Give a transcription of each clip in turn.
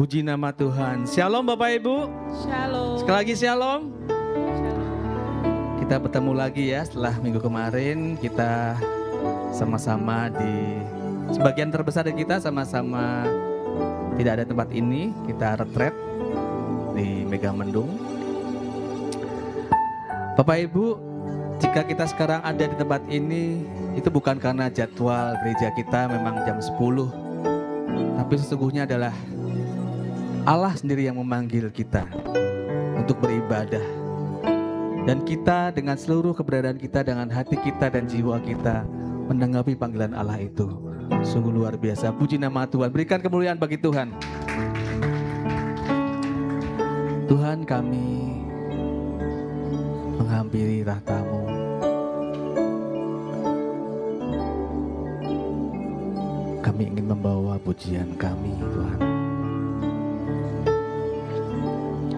Puji nama Tuhan. Shalom Bapak Ibu. Shalom. Sekali lagi shalom. Shalom. Kita bertemu lagi ya setelah minggu kemarin. Kita sama-sama di sebagian terbesar dari kita sama-sama tidak ada tempat ini. Kita retret di Megamendung. Bapak Ibu, jika kita sekarang ada di tempat ini, itu bukan karena jadwal gereja kita memang jam 10. Tapi sesungguhnya adalah Allah sendiri yang memanggil kita untuk beribadah. Dan kita dengan seluruh keberadaan kita, dengan hati kita dan jiwa kita menanggapi panggilan Allah itu. Sungguh luar biasa. Puji nama Tuhan. Berikan kemuliaan bagi Tuhan. Tuhan, kami menghampiri tahta-Mu. Kami ingin membawa pujian kami, Tuhan.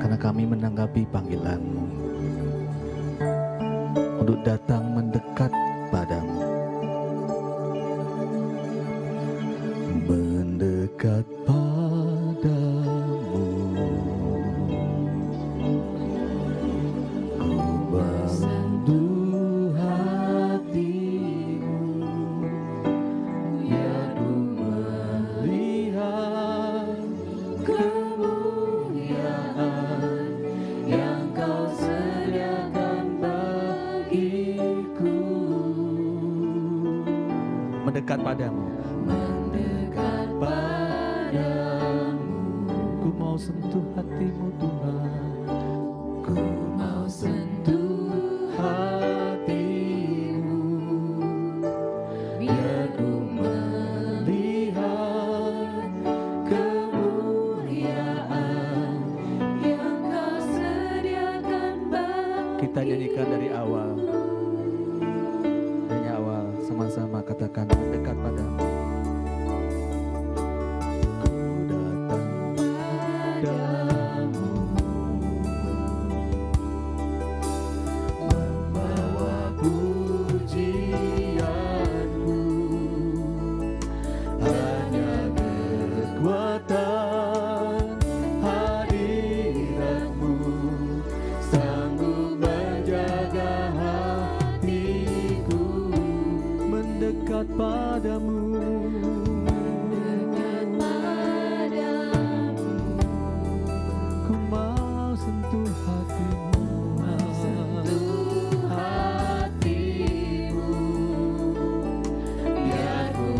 Karena kami menanggapi panggilan-Mu untuk datang mendekat padamu. Mendekat padamu, ku menyentuh hatimu, biar ku melihat kemuliaan yang Kau sediakan bagiku. Mendekat padamu, mendekat padamu, ku mau sentuh hatimu Tuhan, ku mau sentuh hatimu, biar ku melihat kemuliaan yang Kau sediakan bagiku. Kita nyanyikan dari awal. Dari awal sama-sama katakan mendekat padamu. Ku datang padamu, membawa pujianku, hanya kekuatan hadirat-Mu sanggup menjaga hatiku. Mendekat padamu, mendekat padamu, ku mau sentuh hatimu, biar ku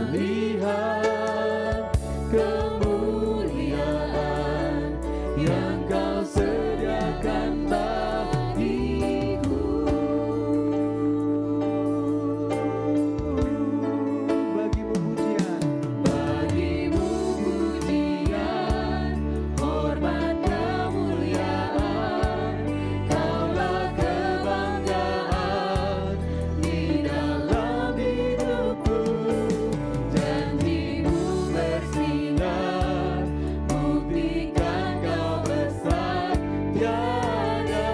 melihat kemuliaan yang Kau sediakan bagiku. Bagimu pujian, bagimu pujian, hormat kemuliaan, Kaulah kebanggaan di dalam hidupku. Janji-Mu bersinar, buktikan Kau besar, tiada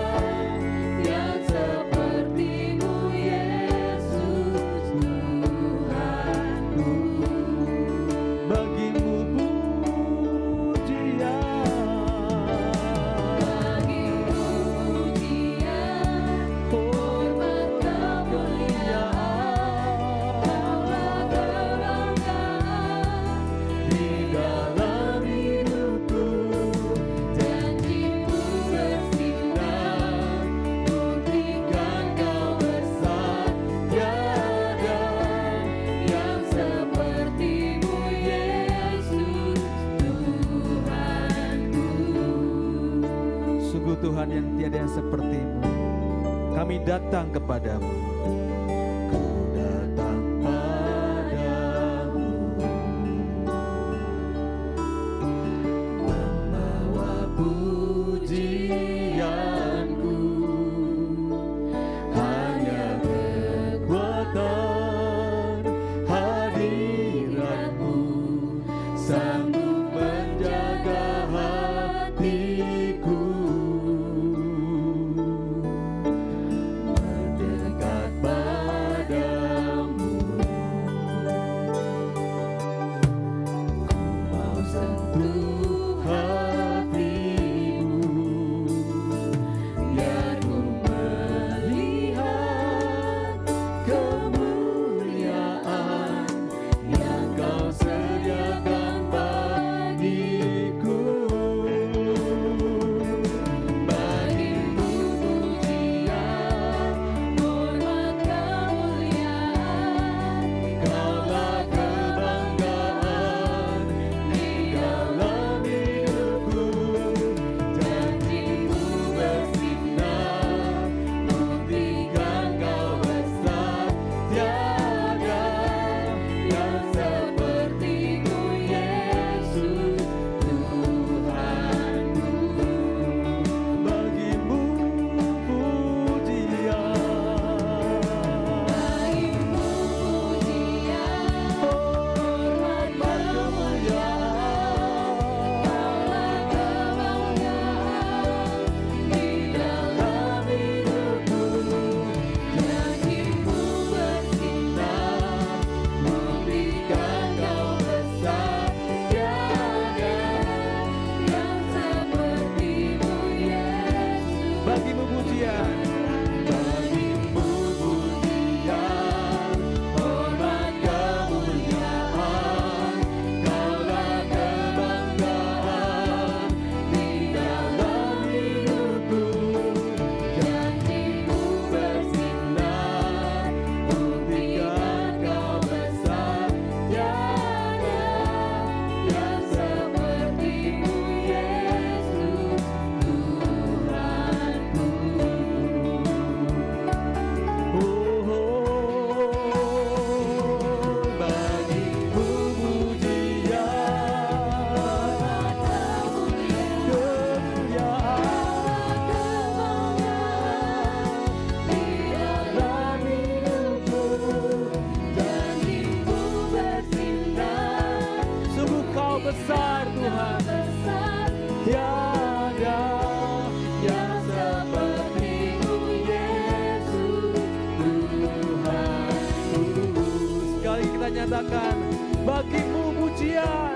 yang seperti-Mu Yesus Tuhanku. Bagimu pujian, hormat kemuliaan, Kaulah kebanggaan di dalam hidupku. Janji-Mu bersinar, buktikan Kau besar, tiada yang seperti-Mu Yesus Tuhanku. Sungguh Tuhan yang tiada yang seperti-Mu, kami datang kepadamu. Ku datang padamu, membawa pujianku, hanya kekuatan hadirat-Mu sanggup menjaga hatiku. Mendekat seperti-Mu Yesus Tuhanku. Sekali kita nyatakan, bagi-Mu pujian.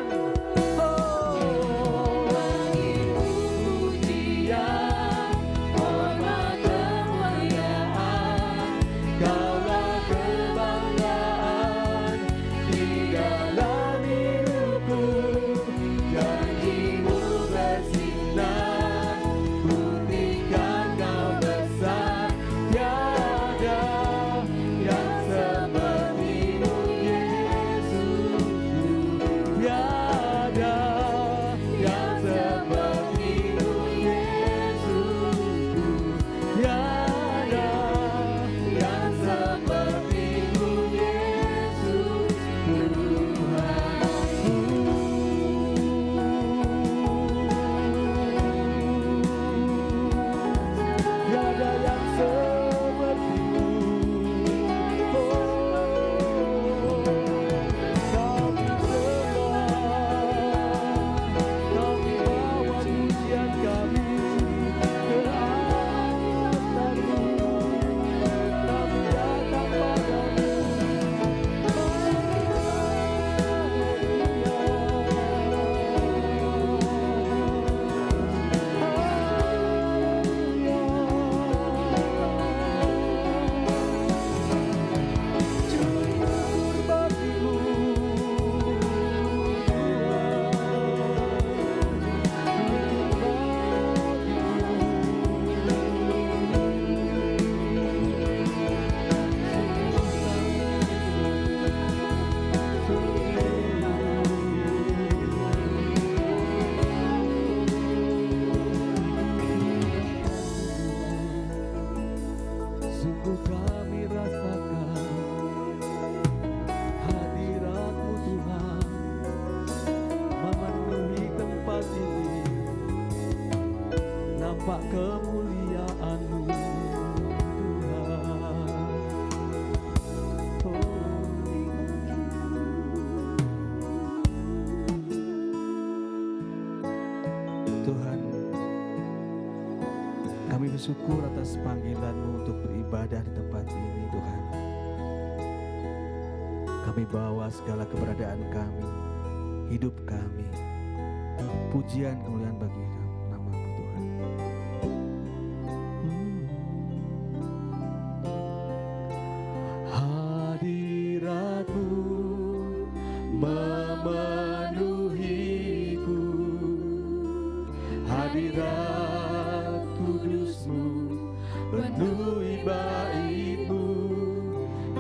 Kemuliaan-Mu Tuhan, kami bersyukur atas panggilan-Mu untuk beribadah di tempat ini Tuhan. Kami bawa segala keberadaan kami, hidup kami, pujian kemuliaan bagi nama-Mu Tuhan. Hadirat-Mu memenuhiku, hadirat kudus-Mu penuhi bait-Mu,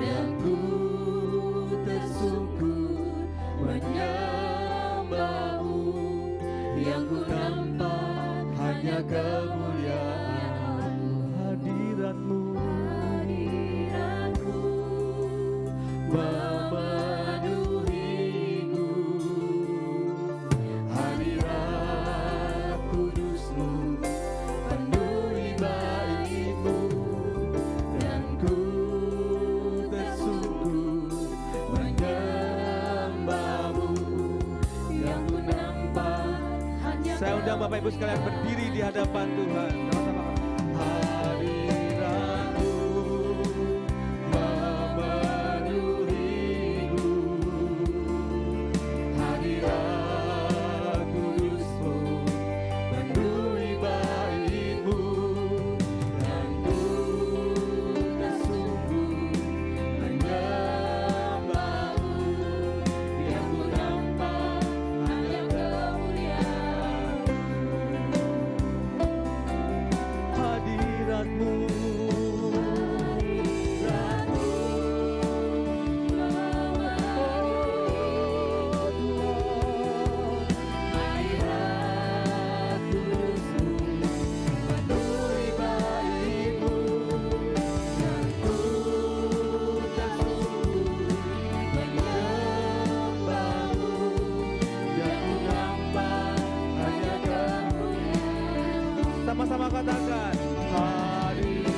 dan ku tersungkur menyembah-Mu. Yang ku nampak hanya kemuliaan-Mu. Hadirat-Mu memenuhiku, hadirat kudus-Mu penuhi bait-Mu, dan ku tersungkur menyembah-Mu. Yang ku nampak hanya. Saya undang Bapak Ibu sekalian berdiri di hadapan Tuhan. Sama-sama. Sama-sama katakan, hadirat.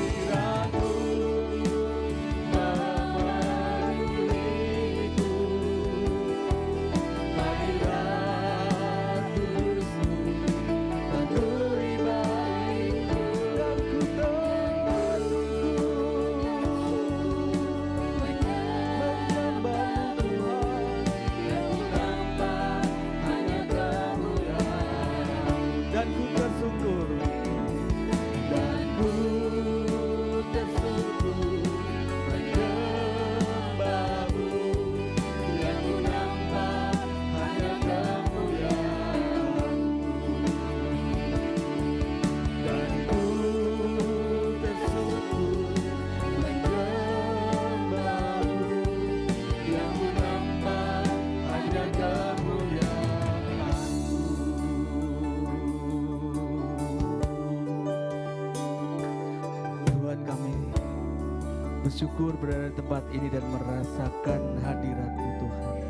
Bersyukur berada di tempat ini dan merasakan hadirat-Mu Tuhan.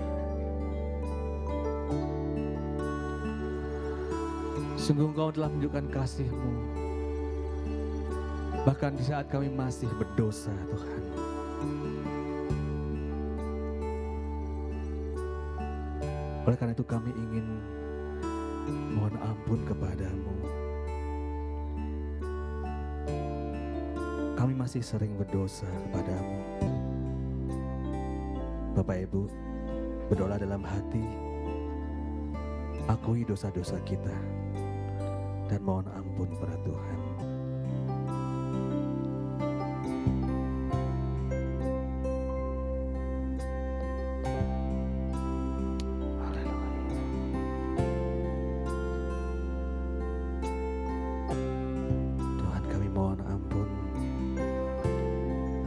Sungguh Engkau telah menunjukkan kasih-Mu, bahkan di saat kami masih berdosa Tuhan. Oleh karena itu kami ingin mohon ampun kepadamu. Kami masih sering berdosa kepadamu. Bapak Ibu, berdoa dalam hati, akui dosa-dosa kita, dan mohon ampun kepada Tuhan. Tuhan, kami mohon ampun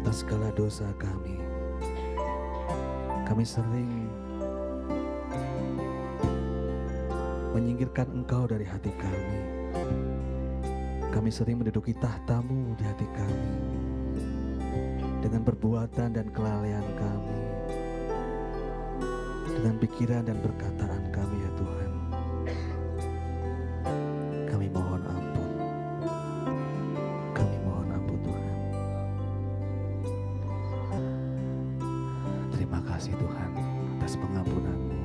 atas segala dosa kami. Kami sering menyingkirkan Engkau dari hati kami. Kami sering menduduki tahta-Mu di hati kami dengan perbuatan dan kelalaian kami, dengan pikiran dan perkataan kami ya Tuhan. Kami mohon ampun. Kami mohon ampun Tuhan. Terima kasih Tuhan atas pengampunan-Mu.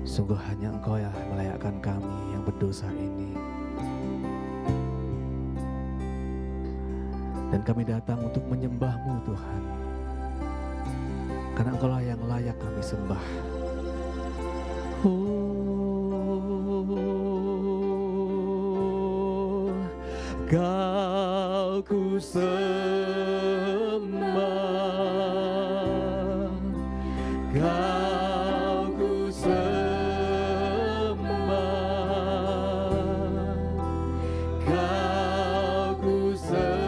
Sungguh hanya Engkau yang melayakkan kami yang berdosa ini. Dan kami datang untuk menyembah-Mu Tuhan, karena Engkau lah yang layak kami sembah. Oh, Kau ku sembah, Kau ku sembah, Kau ku sembah.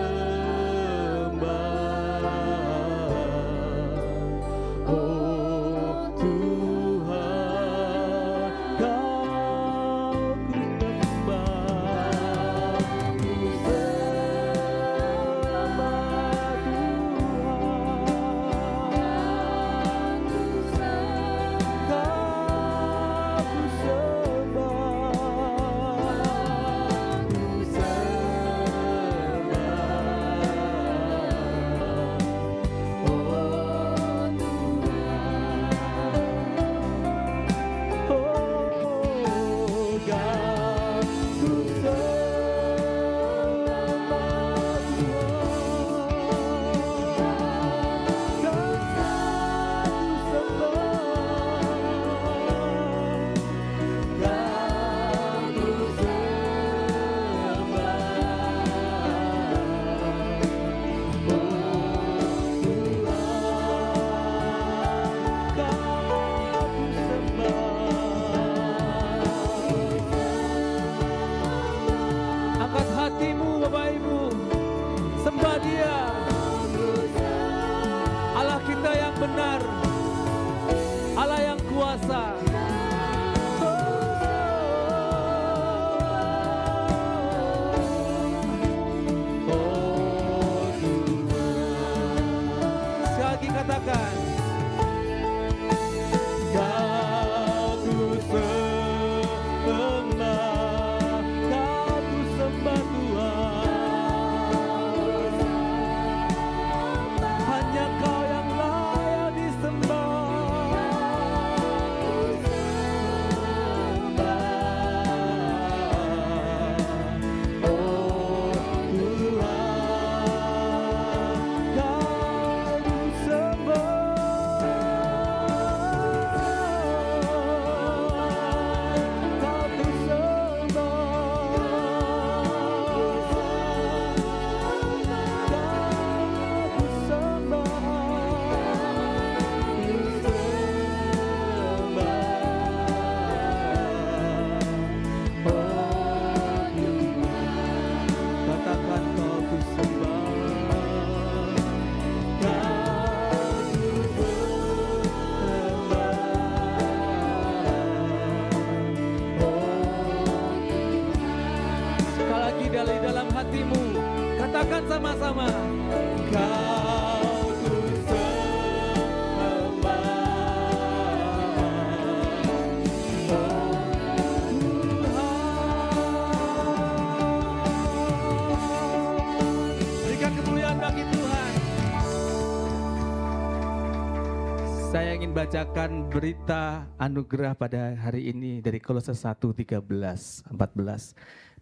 katakan sama-sama. Kau ku sembah, oh Tuhan. Berikan kemuliaan bagi Tuhan. Saya ingin bacakan berita anugerah pada hari ini dari Kolose 1:13-14.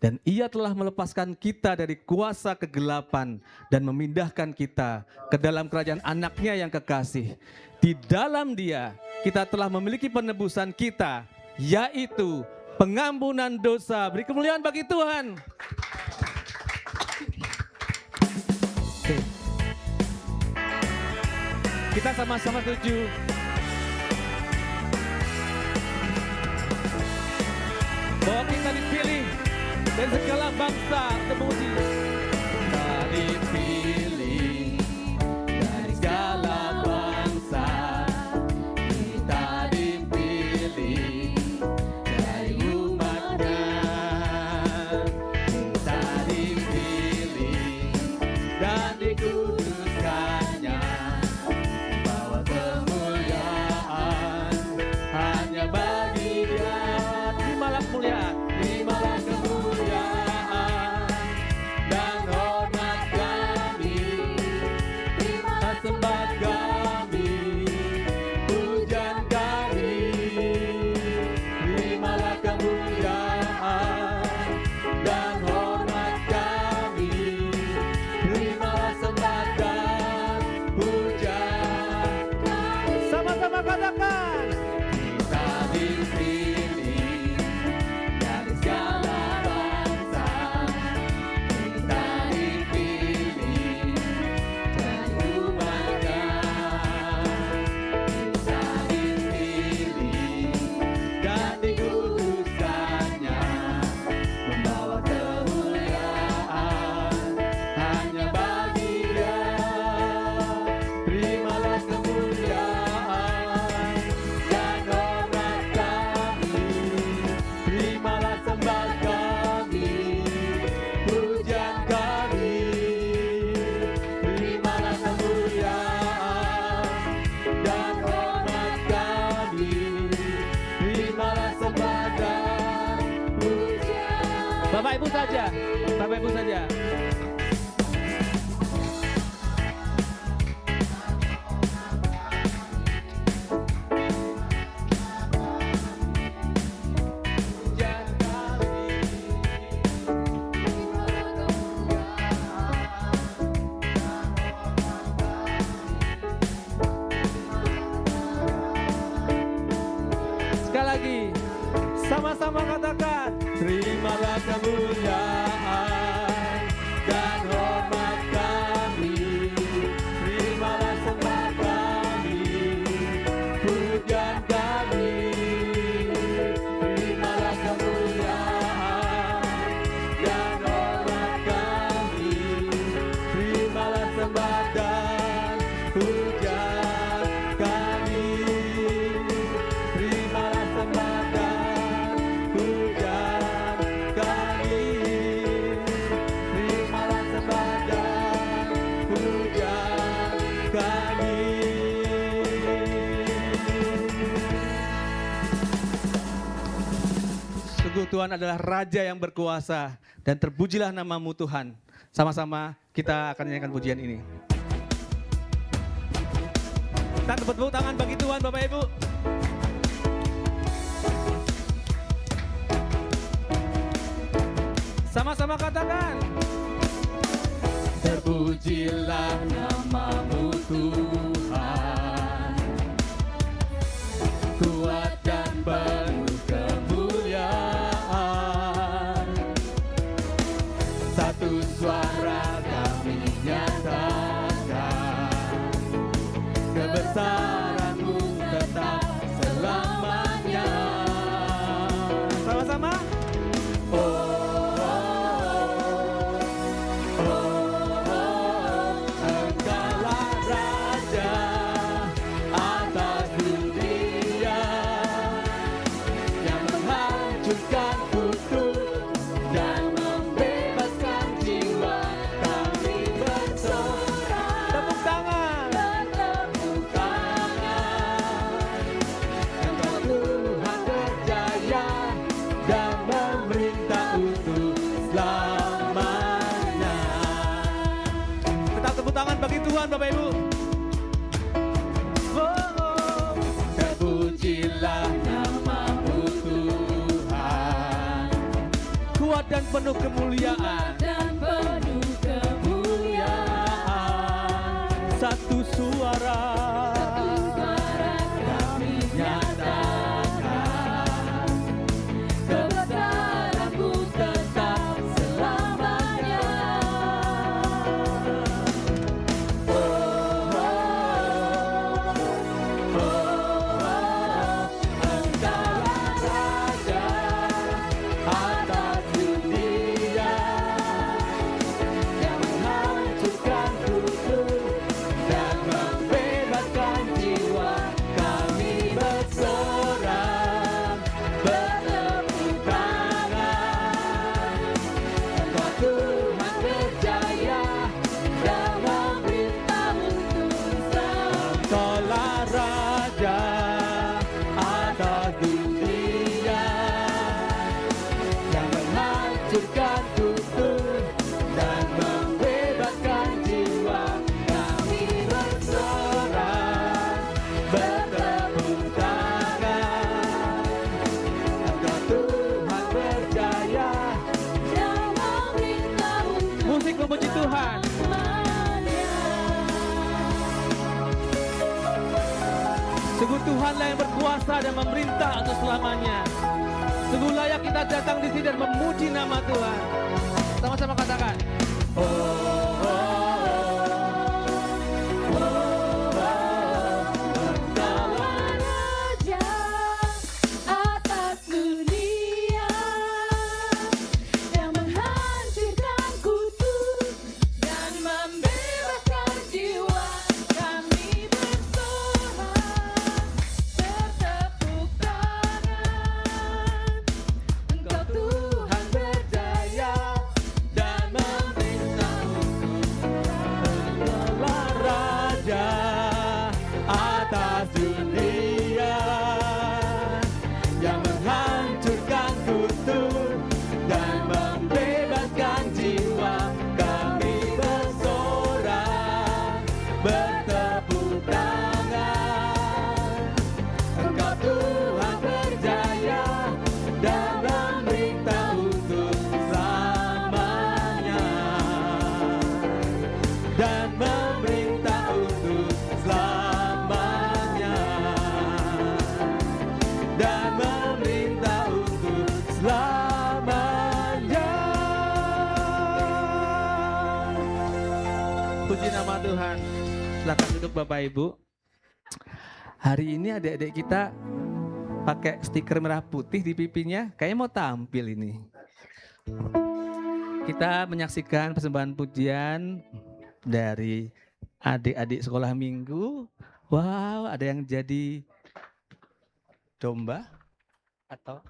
Dan ia telah melepaskan kita dari kuasa kegelapan dan memindahkan kita ke dalam kerajaan anaknya yang kekasih. Di dalam dia kita telah memiliki penebusan kita, yaitu pengampunan dosa. Beri kemuliaan bagi Tuhan. Kita sama-sama setuju. Bahwa kita dipilih dari segala bangsa untuk memuji. Kita dipilih dari segala bangsa. Kita dipilih dari umatnya. Kita dipilih dan dikuduskannya. Bawa kemuliaan hanya bagi Dia. Terimalah kemuliaan, terimalah kemuliaan dan hormat kami, terimalah sembah kami, pujian kami, terimalah kemuliaan dan hormat kami, terimalah sembah dan pujian kami. Sama-sama katakan. Kita dipilih dari segala bangsa, kita dipilih dari umatnya, kita dipilih dan dikuduskannya, membawa kemuliaan hanya bagi Dia. Terimalah kemuliaan dan hormat kami, terimalah sembah kami, pujian kami, terimalah kemuliaan dan hormat kami, terimalah sembah dan pujian. Bapak Ibu saja, Bapak Ibu saja. Pujian kami, sekali lagi, sama-sama katakan. Terimalah kemuliaan dan hormat kami, terimalah sembah kami, pujian kami, terimalah kemuliaan dan hormat kami, terimalah sembah dan pujian kami, terimalah sembah dan pujian kami, terimalah sembah dan pujian kami. Sungguh Tuhan adalah Raja yang berkuasa, dan terpujilah nama-Mu Tuhan. Sama-sama kita akan nyanyikan pujian ini. Kita tepuk tangan bagi Tuhan, Bapak Ibu. Sama-sama katakan. Terpujilah nama-Mu Tuhan, kuat dan penuh kemuliaan. Satu suara kami nyatakan, kebesaran-Mu tetap selamanya. Sama-sama. Engkaulah Raja atas dunia, yang menghancurkan kutuk dan membebaskan jiwa kami. Tuhan Bapak Ibu. Oh, terpujilah nama-Mu Tuhan, kuat dan penuh kemuliaan. Satu suara kami nyatakan, kebesaran-Mu tetap selamanya. Engkaulah Raja atas dunia, yang menghancurkan kutub dan membebaskan jiwa. Kami bersorak, bertepuk tangan. Engkau Tuhan berjaya dan memerintah untuk selamat. Engkaulah Raja atas dunia, yang menghancurkan kutub dan membebaskan jiwa. Kami bersorak, bertepuk tangan. Engkau Tuhan berjaya dan memerintah untuk musik memuji Tuhan. Sungguh Tuhanlah yang berkuasa dan memerintah untuk selamanya. Sungguh layak kita datang di sini dan memuji nama Tuhan. Sama-sama katakan. Engkaulah Raja atas dunia, yang menghancurkan kutub dan membebaskan jiwa. Kami bersorak, bertepuk tangan. Engkau Tuhan berjaya Dan memerintah untuk Engkaulah Raja atas dunia, yang menghancurkan kutub dan membebaskan jiwa. Kami bersorak, bertepuk tangan. Engkau Tuhan berjaya dan memerintah untuk selamanya, dan memerintah untuk selamanya, dan memerintah untuk selamanya. Puji nama Tuhan. Silakan duduk Bapak Ibu. Hari ini adik-adik kita pakai stiker merah putih di pipinya, kayaknya mau tampil ini. Kita menyaksikan persembahan pujian dari adik-adik sekolah minggu. Wow, ada yang jadi domba atau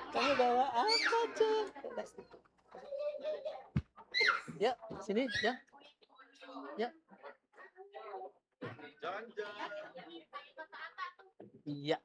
kamu bawa apa, Cek? Ya, sini, ya. Ya. Iya.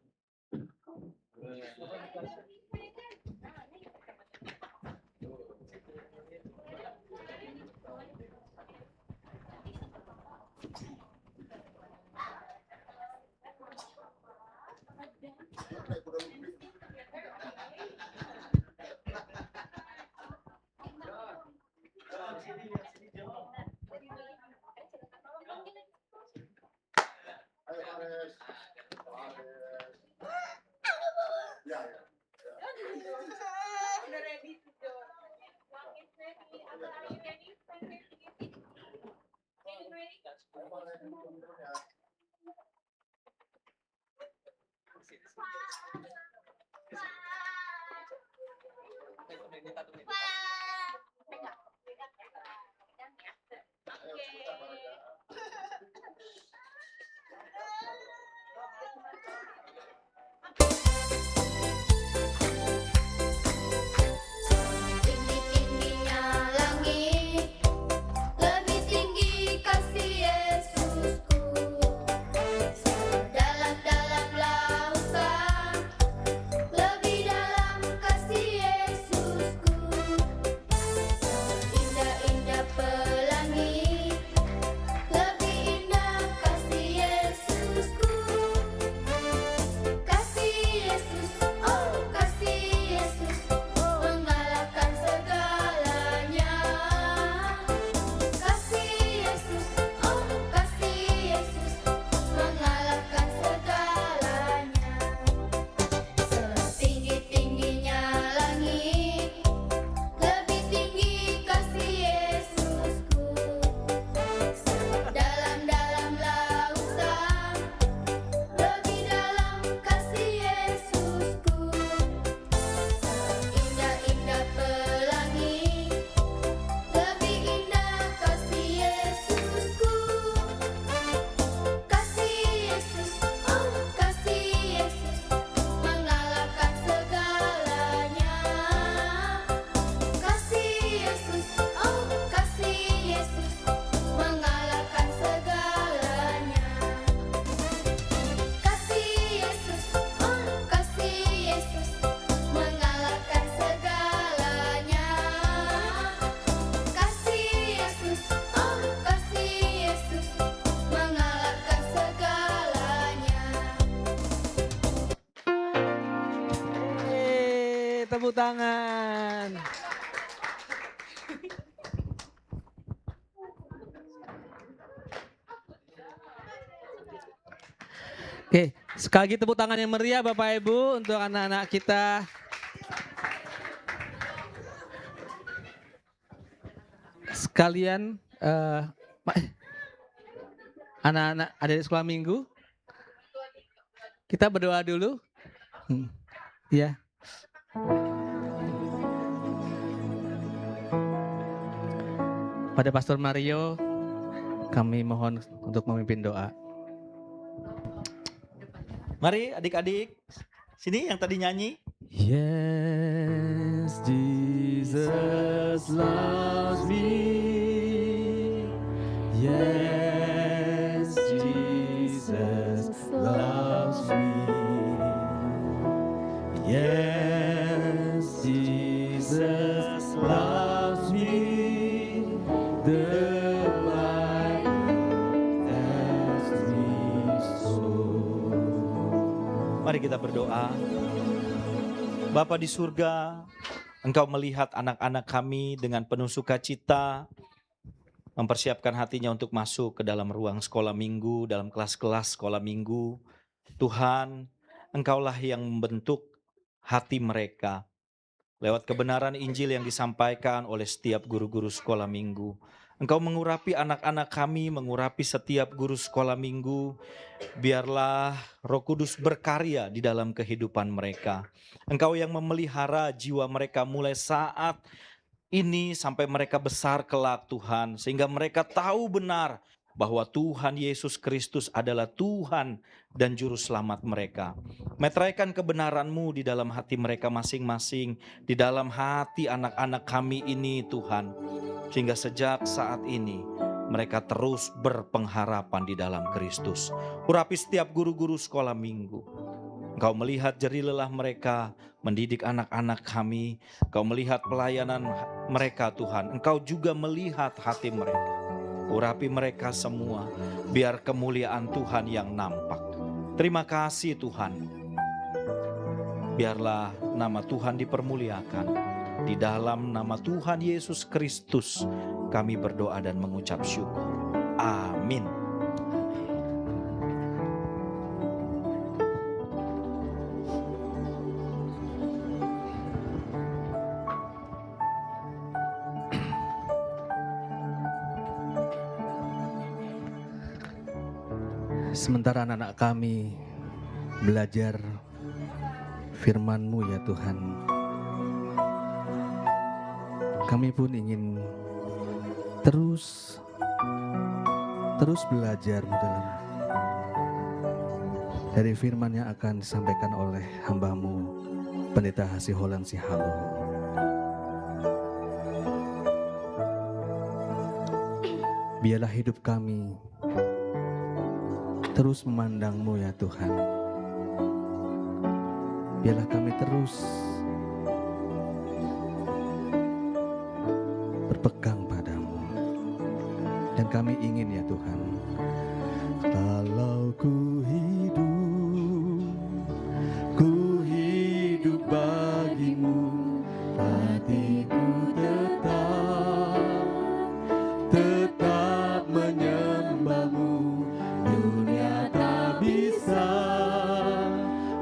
tepuk tangan. Oke, sekali lagi tepuk tangan yang meriah Bapak Ibu untuk anak-anak kita. Sekalian anak-anak ada di sekolah minggu, kita berdoa dulu. Ya. Pada Pastor Mario, kami mohon untuk memimpin doa. Mari adik-adik, sini yang tadi nyanyi. Yes, Jesus loves me. Yes, Jesus loves me. Yes, Jesus loves me. The Bible tells me so. Mari kita berdoa. Bapa di surga, Engkau melihat anak-anak kami dengan penuh sukacita, mempersiapkan hatinya untuk masuk ke dalam ruang sekolah minggu, dalam kelas-kelas sekolah minggu. Tuhan, Engkaulah yang membentuk hati mereka lewat kebenaran Injil yang disampaikan oleh setiap guru-guru sekolah minggu. Engkau mengurapi anak-anak kami, mengurapi setiap guru sekolah minggu. Biarlah Roh Kudus berkarya di dalam kehidupan mereka. Engkau yang memelihara jiwa mereka mulai saat ini sampai mereka besar kelak Tuhan. Sehingga mereka tahu benar bahwa Tuhan Yesus Kristus adalah Tuhan dan Juru Selamat mereka. Meteraikan kebenaran-Mu di dalam hati mereka masing-masing, di dalam hati anak-anak kami ini Tuhan. Sehingga sejak saat ini mereka terus berpengharapan di dalam Kristus. Urapi setiap guru-guru sekolah minggu. Engkau melihat jerih lelah mereka mendidik anak-anak kami. Engkau melihat pelayanan mereka Tuhan. Engkau juga melihat hati mereka. Urapi mereka semua, biar kemuliaan Tuhan yang nampak. Terima kasih Tuhan. Biarlah nama Tuhan dipermuliakan. Di dalam nama Tuhan Yesus Kristus kami berdoa dan mengucap syukur. Amin. Sementara anak-anak kami belajar firman-Mu ya Tuhan, kami pun ingin terus belajar dalam dari firman yang akan disampaikan oleh hamba-Mu Pendeta Hasiholan Sihalo. Biarlah hidup kami terus memandang-Mu ya Tuhan. Biarlah kami terus berpegang padamu. Dan kami ingin ya Tuhan, kalau ku hidup bagimu, hatiku tetap menyembah-Mu. Dunia tak bisa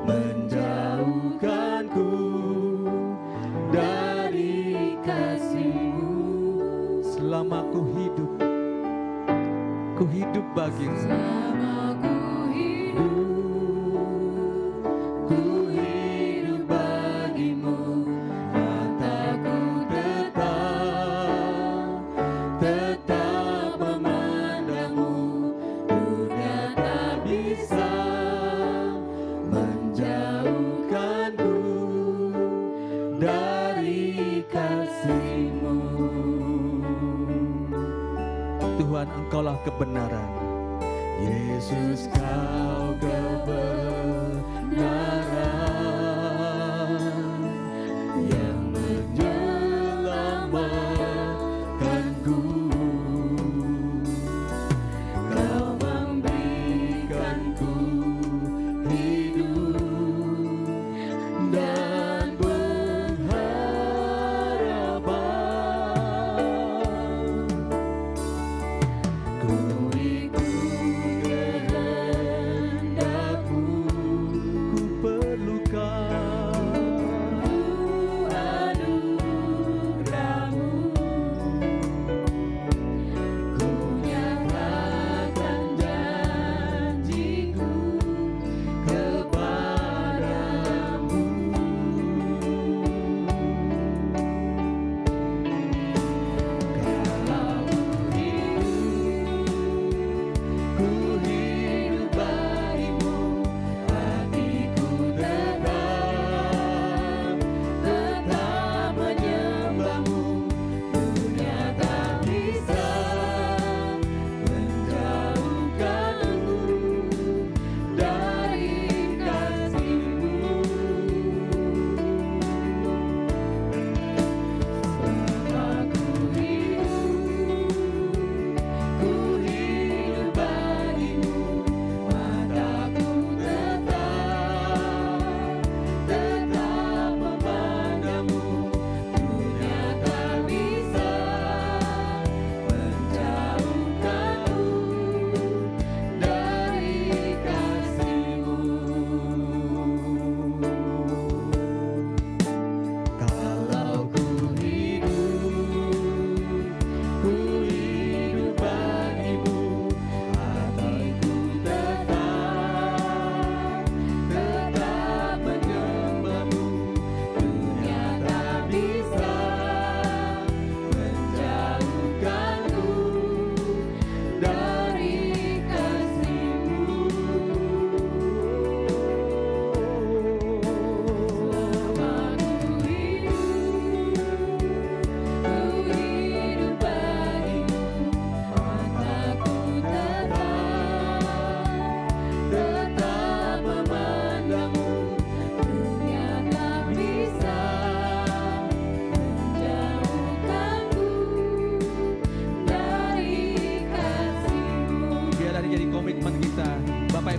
menjauhkanku dari kasih-Mu. Selama ku hidup bagimu. Selama ku hidup bagimu, mataku tetap memandang-Mu. Dunia tak bisa menjauhkanku dari kasih-Mu. Tuhan, Engkaulah kebenaran. Yesus, Kau kebenaran yang menyelamatkanku. Kau memberikanku hidup dan berharga.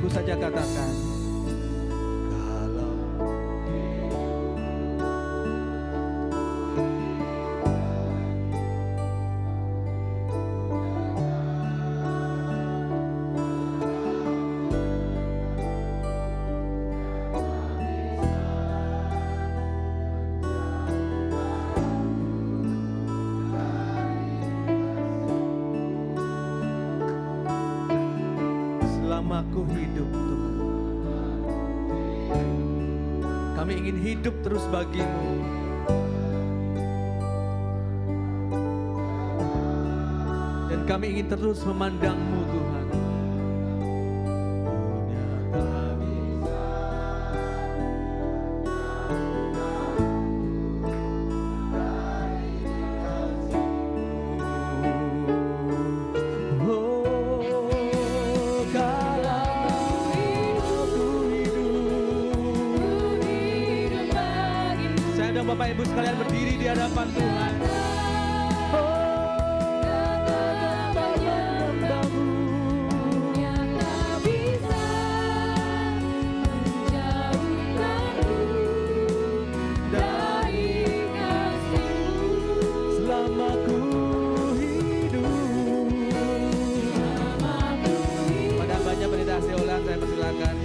Ibu saja katakan. Selama ku hidup Tuhan, kami ingin hidup terus bagimu. Dan kami ingin terus memandangmu Tuhan. Bapak Ibu sekalian berdiri di hadapan Tuhan. Pada banyak meditasi ulang, saya persilakan.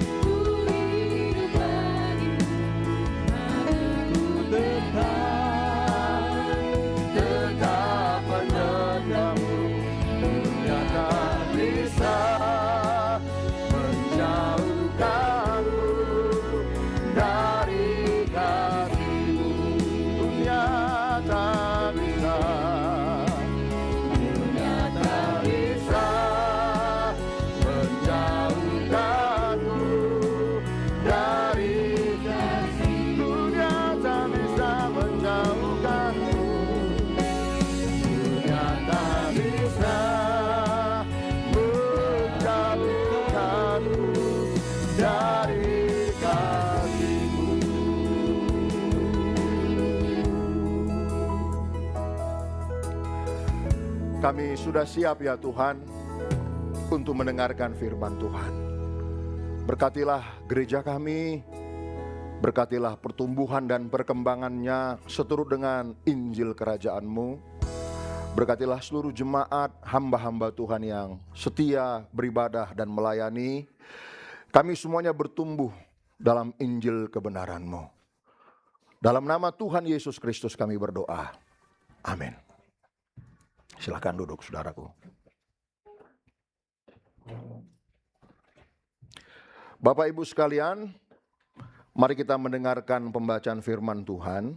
Kami sudah siap ya Tuhan untuk mendengarkan firman Tuhan. Berkatilah gereja kami, berkatilah pertumbuhan dan perkembangannya seturut dengan Injil Kerajaan-Mu. Berkatilah seluruh jemaat hamba-hamba Tuhan yang setia beribadah dan melayani. Kami semuanya bertumbuh dalam Injil kebenaran-Mu. Dalam nama Tuhan Yesus Kristus kami berdoa. Amin. Silakan duduk saudaraku. Bapak Ibu sekalian, mari kita mendengarkan pembacaan firman Tuhan.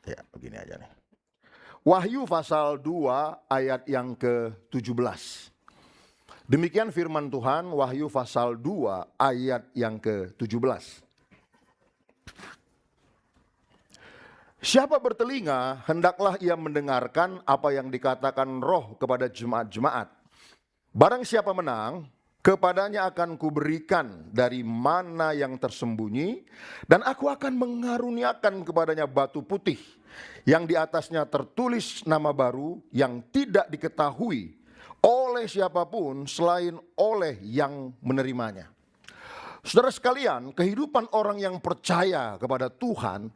Ya, begini aja nih. Wahyu pasal 2 ayat yang ke-17. Demikian firman Tuhan, Wahyu pasal 2 ayat yang ke-17. Siapa bertelinga, hendaklah ia mendengarkan apa yang dikatakan Roh kepada jemaat-jemaat. Barang siapa menang, kepadanya akan kuberikan dari mana yang tersembunyi, dan aku akan mengaruniakan kepadanya batu putih, yang di atasnya tertulis nama baru yang tidak diketahui oleh siapapun selain oleh yang menerimanya. Saudara sekalian, kehidupan orang yang percaya kepada Tuhan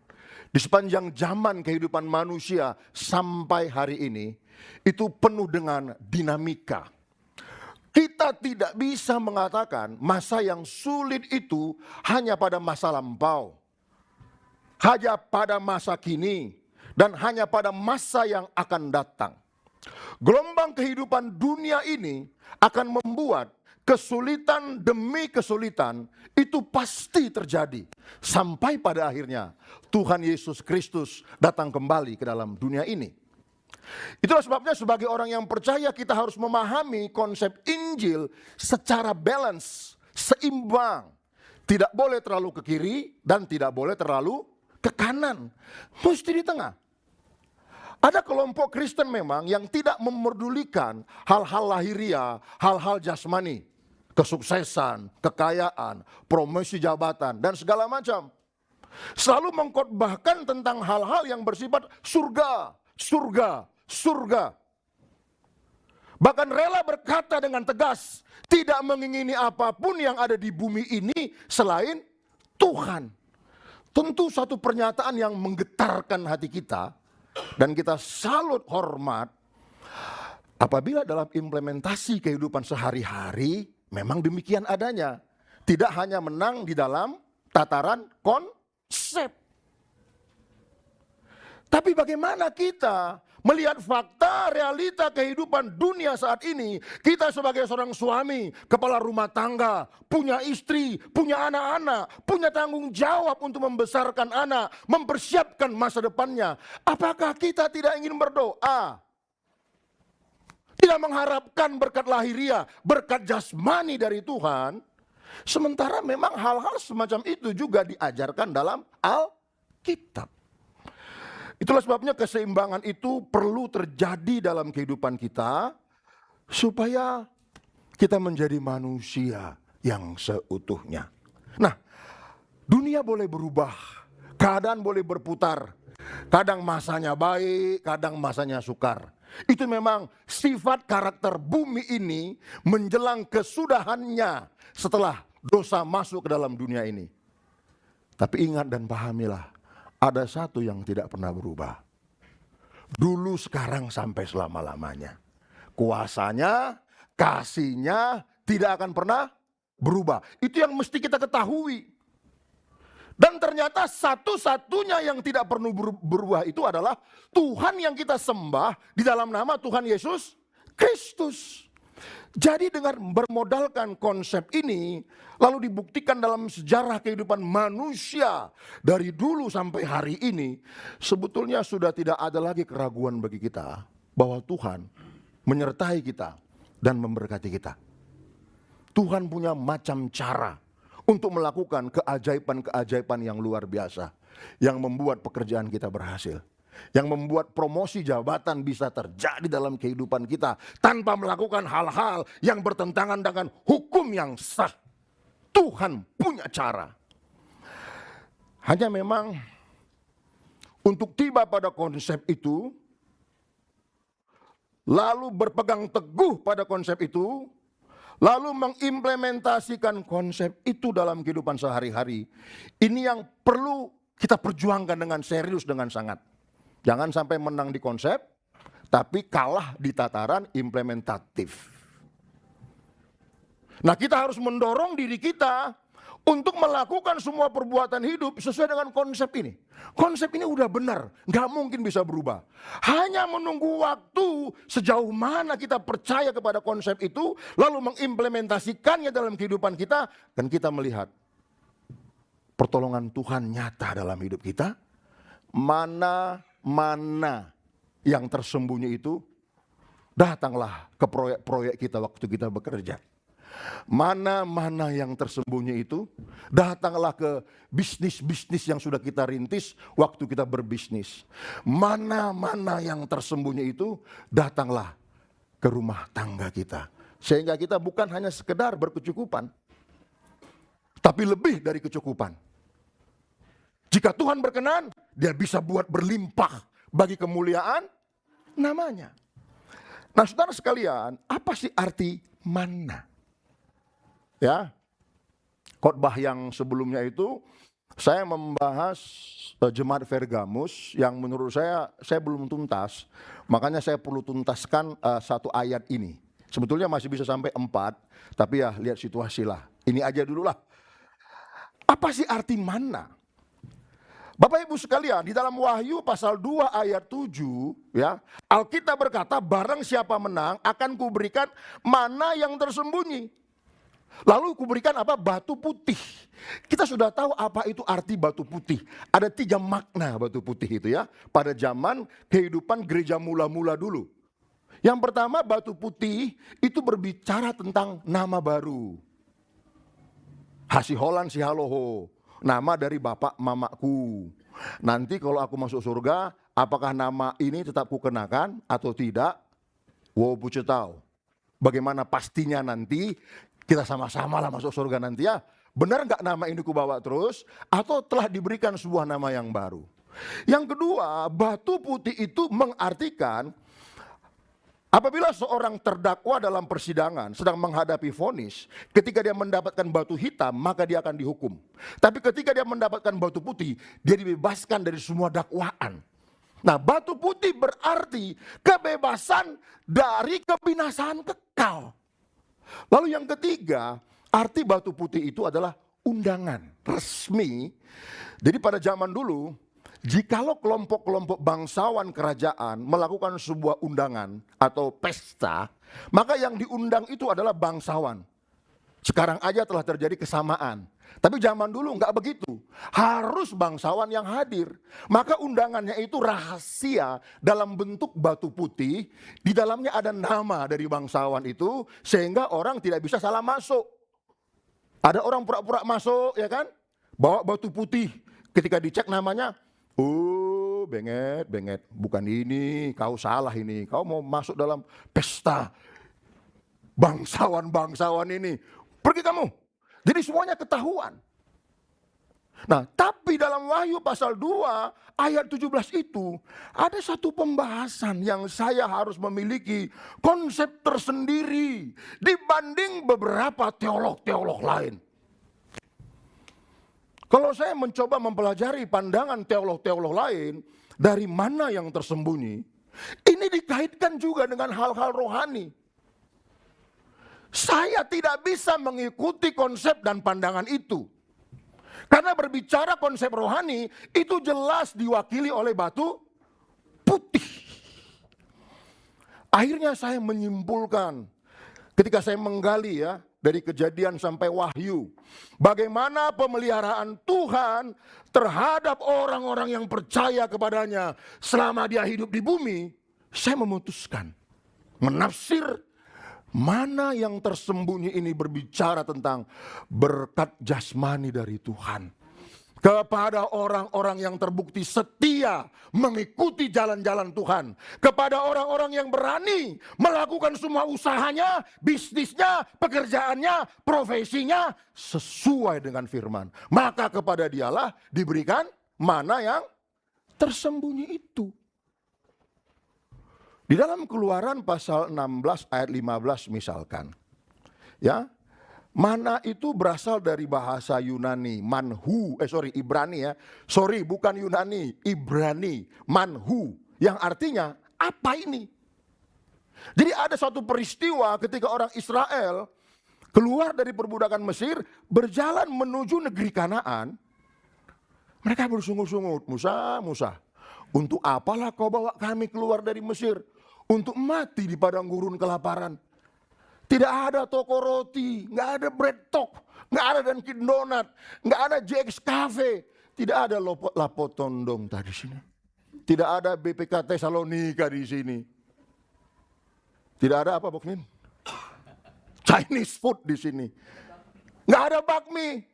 di sepanjang zaman kehidupan manusia sampai hari ini, itu penuh dengan dinamika. Kita tidak bisa mengatakan masa yang sulit itu hanya pada masa lampau, hanya pada masa kini, dan hanya pada masa yang akan datang. Gelombang kehidupan dunia ini akan membuat kesulitan demi kesulitan itu pasti terjadi. Sampai pada akhirnya Tuhan Yesus Kristus datang kembali ke dalam dunia ini. Itulah sebabnya sebagai orang yang percaya kita harus memahami konsep Injil secara balance, seimbang. Tidak boleh terlalu ke kiri dan tidak boleh terlalu ke kanan. Mesti di tengah. Ada kelompok Kristen memang yang tidak memerdulikan hal-hal lahiriah, hal-hal jasmani. Kesuksesan, kekayaan, promosi jabatan, dan segala macam. Selalu mengkhotbahkan tentang hal-hal yang bersifat surga, surga, surga. Bahkan rela berkata dengan tegas, tidak mengingini apapun yang ada di bumi ini selain Tuhan. Tentu satu pernyataan yang menggetarkan hati kita, dan kita salut hormat apabila dalam implementasi kehidupan sehari-hari memang demikian adanya. Tidak hanya menang di dalam tataran konsep. Tapi bagaimana kita melihat fakta realita kehidupan dunia saat ini? Kita sebagai seorang suami, kepala rumah tangga, punya istri, punya anak-anak, punya tanggung jawab untuk membesarkan anak, mempersiapkan masa depannya. Apakah kita tidak ingin berdoa? Tidak mengharapkan berkat lahiriah, berkat jasmani dari Tuhan. Sementara memang hal-hal semacam itu juga diajarkan dalam Alkitab. Itulah sebabnya keseimbangan itu perlu terjadi dalam kehidupan kita supaya kita menjadi manusia yang seutuhnya. Nah, dunia boleh berubah, keadaan boleh berputar. Kadang masanya baik, kadang masanya sukar. Itu memang sifat karakter bumi ini menjelang kesudahannya setelah dosa masuk ke dalam dunia ini. Tapi ingat dan pahamilah, ada satu yang tidak pernah berubah. Dulu, sekarang, sampai selama-lamanya. Kuasanya, kasihnya tidak akan pernah berubah. Itu yang mesti kita ketahui. Dan ternyata satu-satunya yang tidak perlu berubah itu adalah Tuhan yang kita sembah di dalam nama Tuhan Yesus Kristus. Jadi dengan bermodalkan konsep ini, lalu dibuktikan dalam sejarah kehidupan manusia dari dulu sampai hari ini, sebetulnya sudah tidak ada lagi keraguan bagi kita bahwa Tuhan menyertai kita dan memberkati kita. Tuhan punya macam cara untuk melakukan keajaiban-keajaiban yang luar biasa, yang membuat pekerjaan kita berhasil, yang membuat promosi jabatan bisa terjadi dalam kehidupan kita tanpa melakukan hal-hal yang bertentangan dengan hukum yang sah. Tuhan punya cara. Hanya memang untuk tiba pada konsep itu, lalu berpegang teguh pada konsep itu, lalu mengimplementasikan konsep itu dalam kehidupan sehari-hari, ini yang perlu kita perjuangkan dengan serius, dengan sangat. Jangan sampai menang di konsep, tapi kalah di tataran implementatif. Nah, kita harus mendorong diri kita untuk melakukan semua perbuatan hidup sesuai dengan konsep ini. Konsep ini udah benar, gak mungkin bisa berubah. Hanya menunggu waktu sejauh mana kita percaya kepada konsep itu, lalu mengimplementasikannya dalam kehidupan kita, dan kita melihat pertolongan Tuhan nyata dalam hidup kita. Mana yang tersembunyi itu, datanglah ke proyek-proyek kita waktu kita bekerja. Mana-mana yang tersembunyi itu, datanglah ke bisnis-bisnis yang sudah kita rintis waktu kita berbisnis. Mana-mana yang tersembunyi itu, datanglah ke rumah tangga kita. Sehingga kita bukan hanya sekedar berkecukupan, tapi lebih dari kecukupan. Jika Tuhan berkenan, Dia bisa buat berlimpah bagi kemuliaan namanya. Nah, saudara sekalian, apa sih arti mana? Ya, khotbah yang sebelumnya itu saya membahas jemaat Pergamus yang menurut saya belum tuntas. Makanya saya perlu tuntaskan satu ayat ini. Sebetulnya masih bisa sampai 4, tapi ya lihat situasi lah. Ini aja dulu lah. Apa sih arti mana? Bapak Ibu sekalian, di dalam Wahyu pasal 2 ayat 7, ya, Alkitab berkata, barang siapa menang akan kuberikan mana yang tersembunyi. Lalu kuberikan apa? Batu putih. Kita sudah tahu apa itu arti batu putih. Ada 3 makna batu putih itu ya. Pada zaman kehidupan gereja mula-mula dulu. Yang pertama, batu putih itu berbicara tentang nama baru. Hasiholan Sihaloho. Nama dari bapak mamaku. Nanti kalau aku masuk surga, apakah nama ini tetap kukenakan atau tidak? Wow, pucet tahu. Bagaimana pastinya nanti? Kita sama-sama lah masuk surga nanti ya. Benar nggak nama ini kubawa terus? Atau telah diberikan sebuah nama yang baru? Yang kedua, batu putih itu mengartikan Apabila seorang terdakwa dalam persidangan sedang menghadapi vonis, ketika dia mendapatkan batu hitam, maka dia akan dihukum. Tapi ketika dia mendapatkan batu putih, dia dibebaskan dari semua dakwaan. Nah, batu putih berarti kebebasan dari kebinasaan kekal. Lalu yang ketiga, arti batu putih itu adalah undangan resmi. Jadi pada zaman dulu, jikalau kelompok-kelompok bangsawan kerajaan melakukan sebuah undangan atau pesta, maka yang diundang itu adalah bangsawan. Sekarang aja telah terjadi kesamaan. Tapi zaman dulu enggak begitu. Harus bangsawan yang hadir. Maka undangannya itu rahasia dalam bentuk batu putih. Di dalamnya ada nama dari bangsawan itu, sehingga orang tidak bisa salah masuk. Ada orang pura-pura masuk, ya kan? Bawa batu putih. Ketika dicek namanya, oh, benget, bukan ini, kau salah ini, kau mau masuk dalam pesta bangsawan ini, pergi kamu. Jadi semuanya ketahuan. Nah, tapi dalam Wahyu pasal 2 ayat 17 itu ada satu pembahasan yang saya harus memiliki konsep tersendiri dibanding beberapa teolog-teolog lain. Kalau saya mencoba mempelajari pandangan teolog-teolog lain, dari mana yang tersembunyi, ini dikaitkan juga dengan hal-hal rohani. Saya tidak bisa mengikuti konsep dan pandangan itu. Karena berbicara konsep rohani, itu jelas diwakili oleh batu putih. Akhirnya saya menyimpulkan, ketika saya menggali ya, dari Kejadian sampai Wahyu, bagaimana pemeliharaan Tuhan terhadap orang-orang yang percaya kepadanya selama dia hidup di bumi, saya memutuskan menafsir mana yang tersembunyi ini berbicara tentang berkat jasmani dari Tuhan kepada orang-orang yang terbukti setia mengikuti jalan-jalan Tuhan, kepada orang-orang yang berani melakukan semua usahanya, bisnisnya, pekerjaannya, profesinya sesuai dengan firman. Maka kepada dialah diberikan mana yang tersembunyi itu. Di dalam Keluaran pasal 16 ayat 15 misalkan, ya, mana itu berasal dari bahasa Yunani, Ibrani ya. Bukan Yunani, Ibrani, manhu, yang artinya apa ini? Jadi ada suatu peristiwa ketika orang Israel keluar dari perbudakan Mesir, berjalan menuju negeri Kanaan. Mereka bersungut-sungut, Musa, untuk apalah kau bawa kami keluar dari Mesir? Untuk mati di padang gurun kelaparan. Tidak ada toko roti, nggak ada bread talk, nggak ada Dunkin Donut, nggak ada JX Cafe, tidak ada Lapotondong tadi sini, tidak ada BPK Tesalonika di sini, tidak ada apa Boknin? Chinese food di sini, nggak ada bakmi,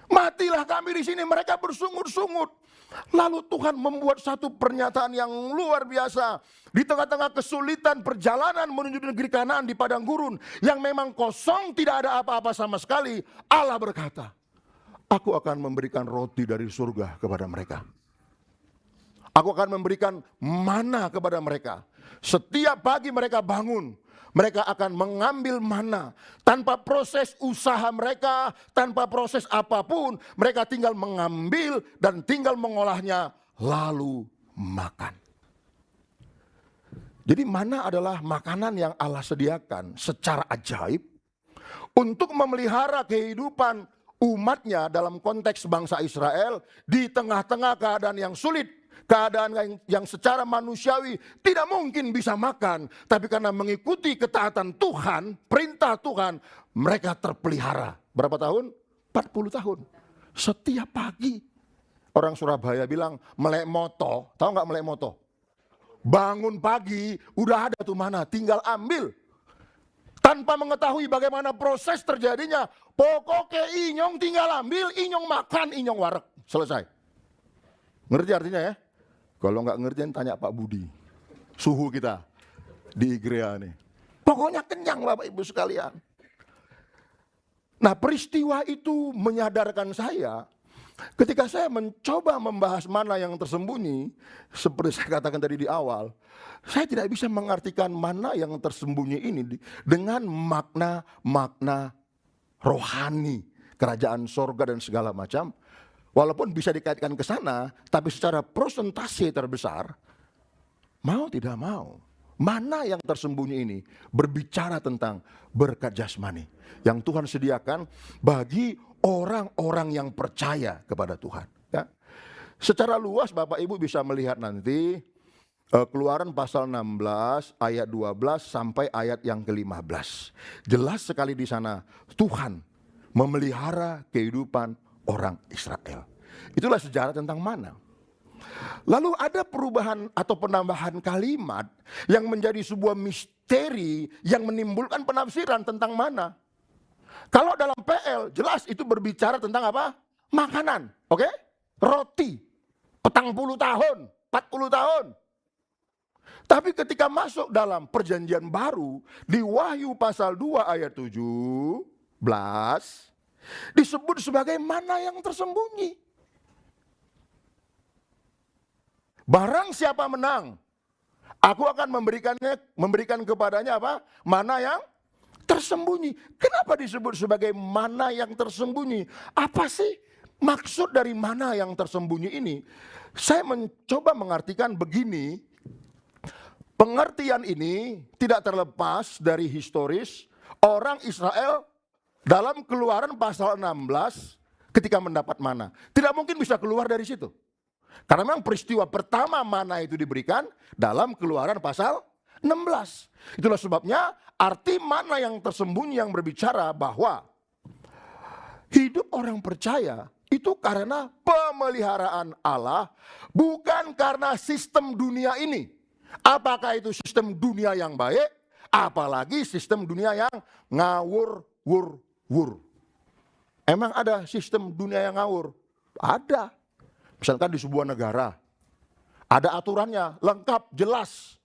matilah kami di sini. Mereka bersungut-sungut. Lalu Tuhan membuat satu pernyataan yang luar biasa. Di tengah-tengah kesulitan perjalanan menuju negeri Kanaan di padang gurun yang memang kosong, tidak ada apa-apa sama sekali, Allah berkata, aku akan memberikan roti dari surga kepada mereka. Aku akan memberikan mana kepada mereka. Setiap pagi mereka bangun, mereka akan mengambil mana. Tanpa proses usaha mereka, tanpa proses apapun, mereka tinggal mengambil dan tinggal mengolahnya, lalu makan. Jadi mana adalah makanan yang Allah sediakan secara ajaib untuk memelihara kehidupan umatnya dalam konteks bangsa Israel di tengah-tengah keadaan yang sulit. Keadaan yang secara manusiawi tidak mungkin bisa makan. Tapi karena mengikuti ketaatan Tuhan, perintah Tuhan, mereka terpelihara. Berapa tahun? 40 tahun. Setiap pagi. Orang Surabaya bilang melek moto. Tahu nggak melek moto? Bangun pagi, udah ada tuh mana, tinggal ambil. Tanpa mengetahui bagaimana proses terjadinya. Pokoknya inyong tinggal ambil, inyong makan, inyong warek. Selesai. Ngerti artinya ya? Kalau nggak ngertiin tanya Pak Budi. Suhu kita di Igrea nih. Pokoknya kenyang Bapak Ibu sekalian. Nah peristiwa itu menyadarkan saya Ketika saya mencoba membahas mana yang tersembunyi, seperti saya katakan tadi di awal, saya tidak bisa mengartikan mana yang tersembunyi ini dengan makna-makna rohani, kerajaan sorga dan segala macam. Walaupun bisa dikaitkan ke sana, tapi secara persentase terbesar, mau tidak mau, mana yang tersembunyi ini berbicara tentang berkat jasmani yang Tuhan sediakan bagi orang-orang yang percaya kepada Tuhan. Ya. Secara luas Bapak Ibu bisa melihat nanti Keluaran pasal 16 ayat 12 sampai ayat yang ke-15. Jelas sekali di sana Tuhan memelihara kehidupan orang Israel. Itulah sejarah tentang mana. Lalu ada perubahan atau penambahan kalimat yang menjadi sebuah misteri yang menimbulkan penafsiran tentang mana. Kalau dalam PL jelas itu berbicara tentang apa? Makanan, oke? Roti, petang puluh tahun, 40 tahun. Tapi ketika masuk dalam perjanjian baru, di Wahyu pasal 2 ayat 17, disebut sebagai mana yang tersembunyi. Barang siapa menang, aku akan memberikan kepadanya apa? Mana yang tersembunyi. Kenapa disebut sebagai mana yang tersembunyi? Apa sih maksud dari mana yang tersembunyi ini? Saya mencoba mengartikan begini. Pengertian ini tidak terlepas dari historis orang Israel dalam Keluaran pasal 16 ketika mendapat mana. Tidak mungkin bisa keluar dari situ. Karena memang peristiwa pertama mana itu diberikan dalam Keluaran pasal 16. Itulah sebabnya arti mana yang tersembunyi yang berbicara bahwa hidup orang percaya itu karena pemeliharaan Allah, bukan karena sistem dunia ini. Apakah itu sistem dunia yang baik, apalagi sistem dunia yang ngawur-wur-wur. Emang ada sistem dunia yang ngawur? Ada. Misalkan di sebuah negara, ada aturannya, lengkap, jelas.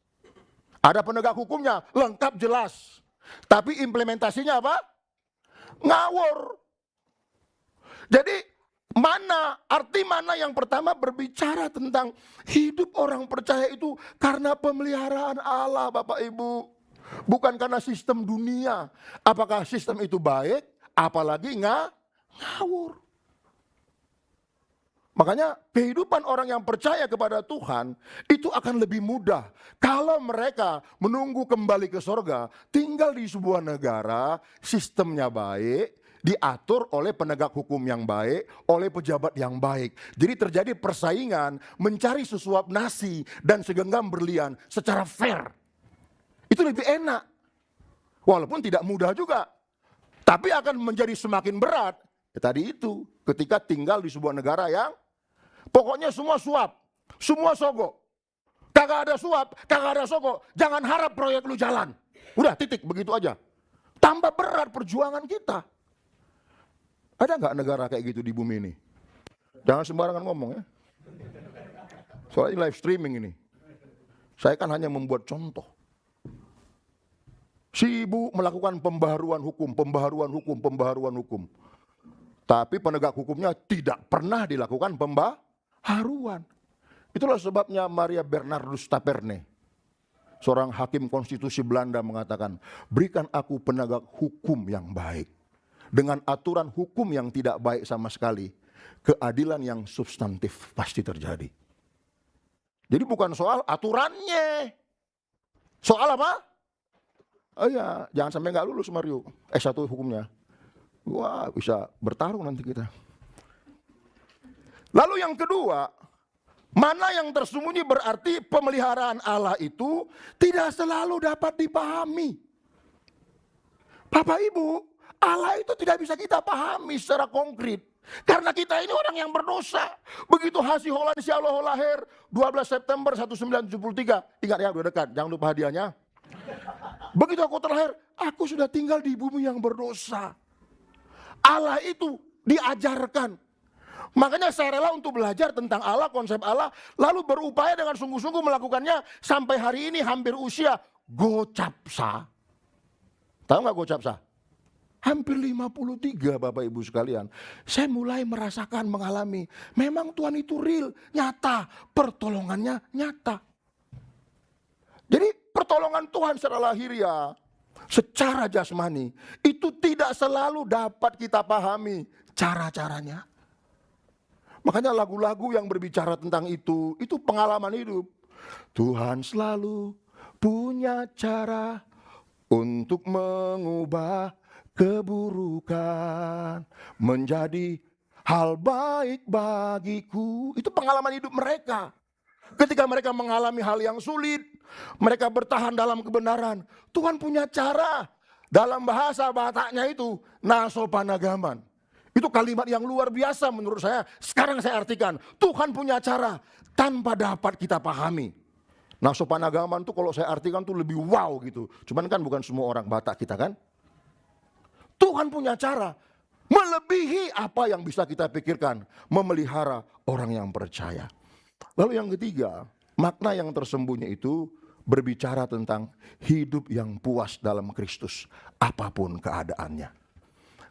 Ada penegak hukumnya, lengkap, jelas. Tapi implementasinya apa? Ngawur. Jadi arti mana yang pertama berbicara tentang hidup orang percaya itu karena pemeliharaan Allah Bapak Ibu. Bukan karena sistem dunia. Apakah sistem itu baik, apalagi ngawur. Makanya kehidupan orang yang percaya kepada Tuhan itu akan lebih mudah kalau mereka menunggu kembali ke sorga, tinggal di sebuah negara, sistemnya baik, diatur oleh penegak hukum yang baik, oleh pejabat yang baik. Jadi terjadi persaingan mencari sesuap nasi dan segenggam berlian secara fair. Itu lebih enak. Walaupun tidak mudah juga. Tapi akan menjadi semakin berat. Tadi itu ketika tinggal di sebuah negara yang pokoknya semua suap, semua sogok. Kagak ada suap, kagak ada sogok. Jangan harap proyek lu jalan. Udah titik, begitu aja. Tambah berat perjuangan kita. Ada nggak negara kayak gitu di bumi ini? Jangan sembarangan ngomong ya. Soalnya live streaming ini. Saya kan hanya membuat contoh. Si ibu melakukan pembaharuan hukum. Tapi penegak hukumnya tidak pernah dilakukan pembaharuan. Itulah sebabnya Maria Bernardus Taperne, seorang hakim konstitusi Belanda mengatakan, berikan aku penegak hukum yang baik. Dengan aturan hukum yang tidak baik sama sekali, keadilan yang substantif pasti terjadi. Jadi bukan soal aturannya. Soal apa? Oh ya, jangan sampai nggak lulus Mario, S1 hukumnya. Wah, bisa bertarung nanti kita. Lalu yang kedua, mana yang tersembunyi berarti pemeliharaan Allah itu tidak selalu dapat dipahami. Bapak Ibu, Allah itu tidak bisa kita pahami secara konkret. Karena kita ini orang yang berdosa. Begitu hasil Holland Allah lahir 12 September 1973. Ingat ya, udah dekat, jangan lupa hadiahnya. Begitu aku terlahir, aku sudah tinggal di bumi yang berdosa. Allah itu diajarkan. Makanya saya rela untuk belajar tentang Allah, konsep Allah, lalu berupaya dengan sungguh-sungguh melakukannya sampai hari ini hampir usia gocapsa. Tahu nggak gocapsa? hampir 53 Bapak Ibu sekalian, saya mulai merasakan, mengalami, memang Tuhan itu real, nyata, pertolongannya nyata. Jadi pertolongan Tuhan secara lahiriah, secara jasmani, itu tidak selalu dapat kita pahami cara-caranya. Makanya lagu-lagu yang berbicara tentang itu pengalaman hidup. Tuhan selalu punya cara untuk mengubah keburukan menjadi hal baik bagiku. Itu pengalaman hidup mereka. Ketika mereka mengalami hal yang sulit, mereka bertahan dalam kebenaran. Tuhan punya cara. Dalam bahasa Bataknya itu nasopanagaman. Itu kalimat yang luar biasa menurut saya. Sekarang saya artikan, Tuhan punya cara tanpa dapat kita pahami. Nasopanagaman itu kalau saya artikan tuh lebih wow gitu. Cuman kan bukan semua orang Batak kita kan. Tuhan punya cara melebihi apa yang bisa kita pikirkan. Memelihara orang yang percaya. Lalu yang ketiga, makna yang tersembunyi itu berbicara tentang hidup yang puas dalam Kristus. Apapun keadaannya.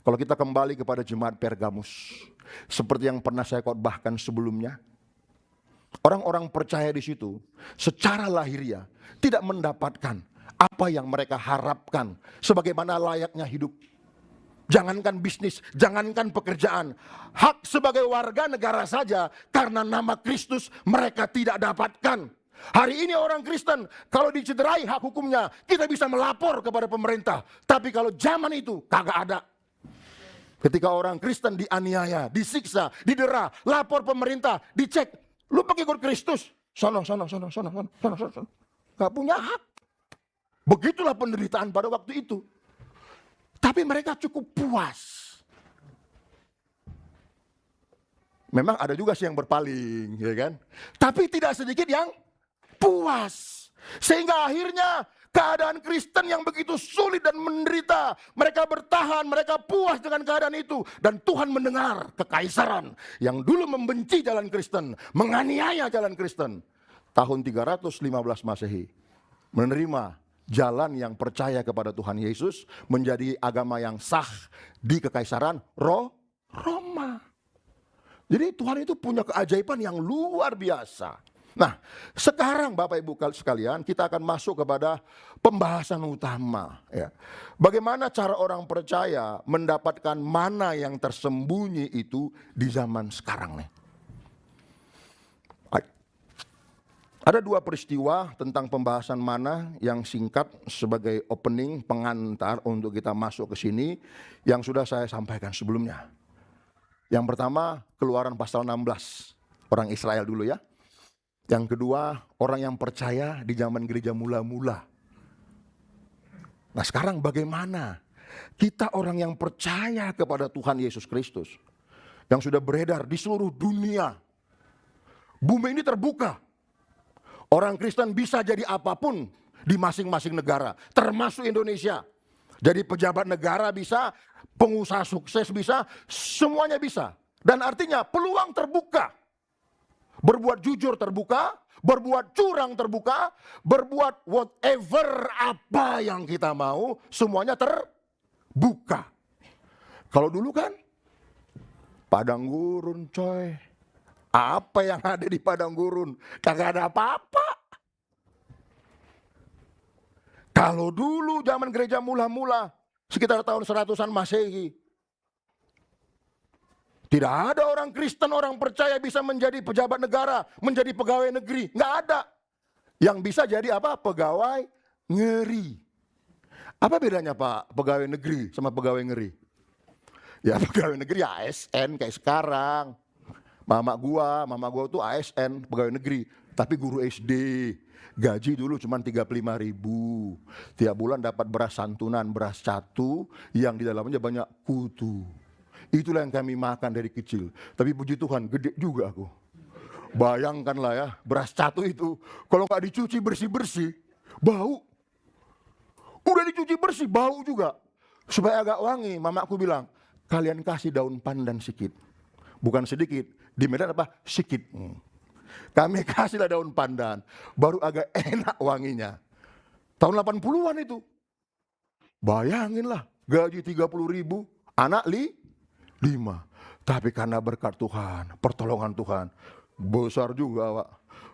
Kalau kita kembali kepada jemaat Pergamus, seperti yang pernah saya khotbahkan sebelumnya, orang-orang percaya di situ secara lahiriah tidak mendapatkan apa yang mereka harapkan sebagaimana layaknya hidup. Jangankan bisnis, jangankan pekerjaan, hak sebagai warga negara saja karena nama Kristus mereka tidak dapatkan. Hari ini orang Kristen kalau dicederai hak hukumnya kita bisa melapor kepada pemerintah, tapi kalau zaman itu kagak ada. Ketika orang Kristen dianiaya, disiksa, didera, lapor pemerintah, dicek. Lu pengikut Kristus, sono. Gak punya hak. Begitulah penderitaan pada waktu itu. Tapi mereka cukup puas. Memang ada juga sih yang berpaling, ya kan? Tapi tidak sedikit yang puas. Sehingga akhirnya keadaan Kristen yang begitu sulit dan menderita, mereka bertahan, mereka puas dengan keadaan itu. Dan Tuhan mendengar kekaisaran yang dulu membenci jalan Kristen, menganiaya jalan Kristen. Tahun 315 Masehi, menerima jalan yang percaya kepada Tuhan Yesus, menjadi agama yang sah di kekaisaran Roma. Jadi Tuhan itu punya keajaiban yang luar biasa. Nah, sekarang Bapak Ibu sekalian, kita akan masuk kepada pembahasan utama. Ya. Bagaimana cara orang percaya mendapatkan mana yang tersembunyi itu di zaman sekarang nih. Ada dua peristiwa tentang pembahasan mana yang singkat sebagai opening, pengantar untuk kita masuk ke sini yang sudah saya sampaikan sebelumnya. Yang pertama, Keluaran pasal 16, orang Israel dulu ya. Yang kedua, orang yang percaya di zaman gereja mula-mula. Nah sekarang bagaimana kita orang yang percaya kepada Tuhan Yesus Kristus, yang sudah beredar di seluruh dunia. Bumi ini terbuka. Orang Kristen bisa jadi apapun di masing-masing negara, termasuk Indonesia. Jadi pejabat negara bisa, pengusaha sukses bisa, semuanya bisa. Dan artinya peluang terbuka. Berbuat jujur terbuka, berbuat curang terbuka, berbuat whatever apa yang kita mau, semuanya terbuka. Kalau dulu kan, padang gurun coy. Apa yang ada di padang gurun? Kagak ada apa-apa. Kalau dulu zaman gereja mula-mula, sekitar tahun 100-an Masehi, tidak ada orang Kristen, orang percaya bisa menjadi pejabat negara, menjadi pegawai negeri. Nggak ada. Yang bisa jadi apa? Pegawai ngeri. Apa bedanya Pak pegawai negeri sama pegawai ngeri? Ya pegawai negeri ASN kayak sekarang. Mama gua tuh ASN, pegawai negeri. Tapi guru SD. Gaji dulu cuma 35.000. Tiap bulan dapat beras santunan, beras catu yang di dalamnya banyak kutu. Itulah yang kami makan dari kecil. Tapi puji Tuhan, gede juga aku. Bayangkanlah ya, beras catu itu. Kalau nggak dicuci bersih-bersih, bau. Udah dicuci bersih, bau juga. Supaya agak wangi, mamaku bilang, kalian kasih daun pandan sedikit. Bukan sedikit, di Medan apa? Sikit. Kami kasihlah daun pandan, baru agak enak wanginya. Tahun 80-an itu. Bayanginlah, gaji 30.000, anak 5. Tapi karena berkat Tuhan, pertolongan Tuhan, besar juga Pak.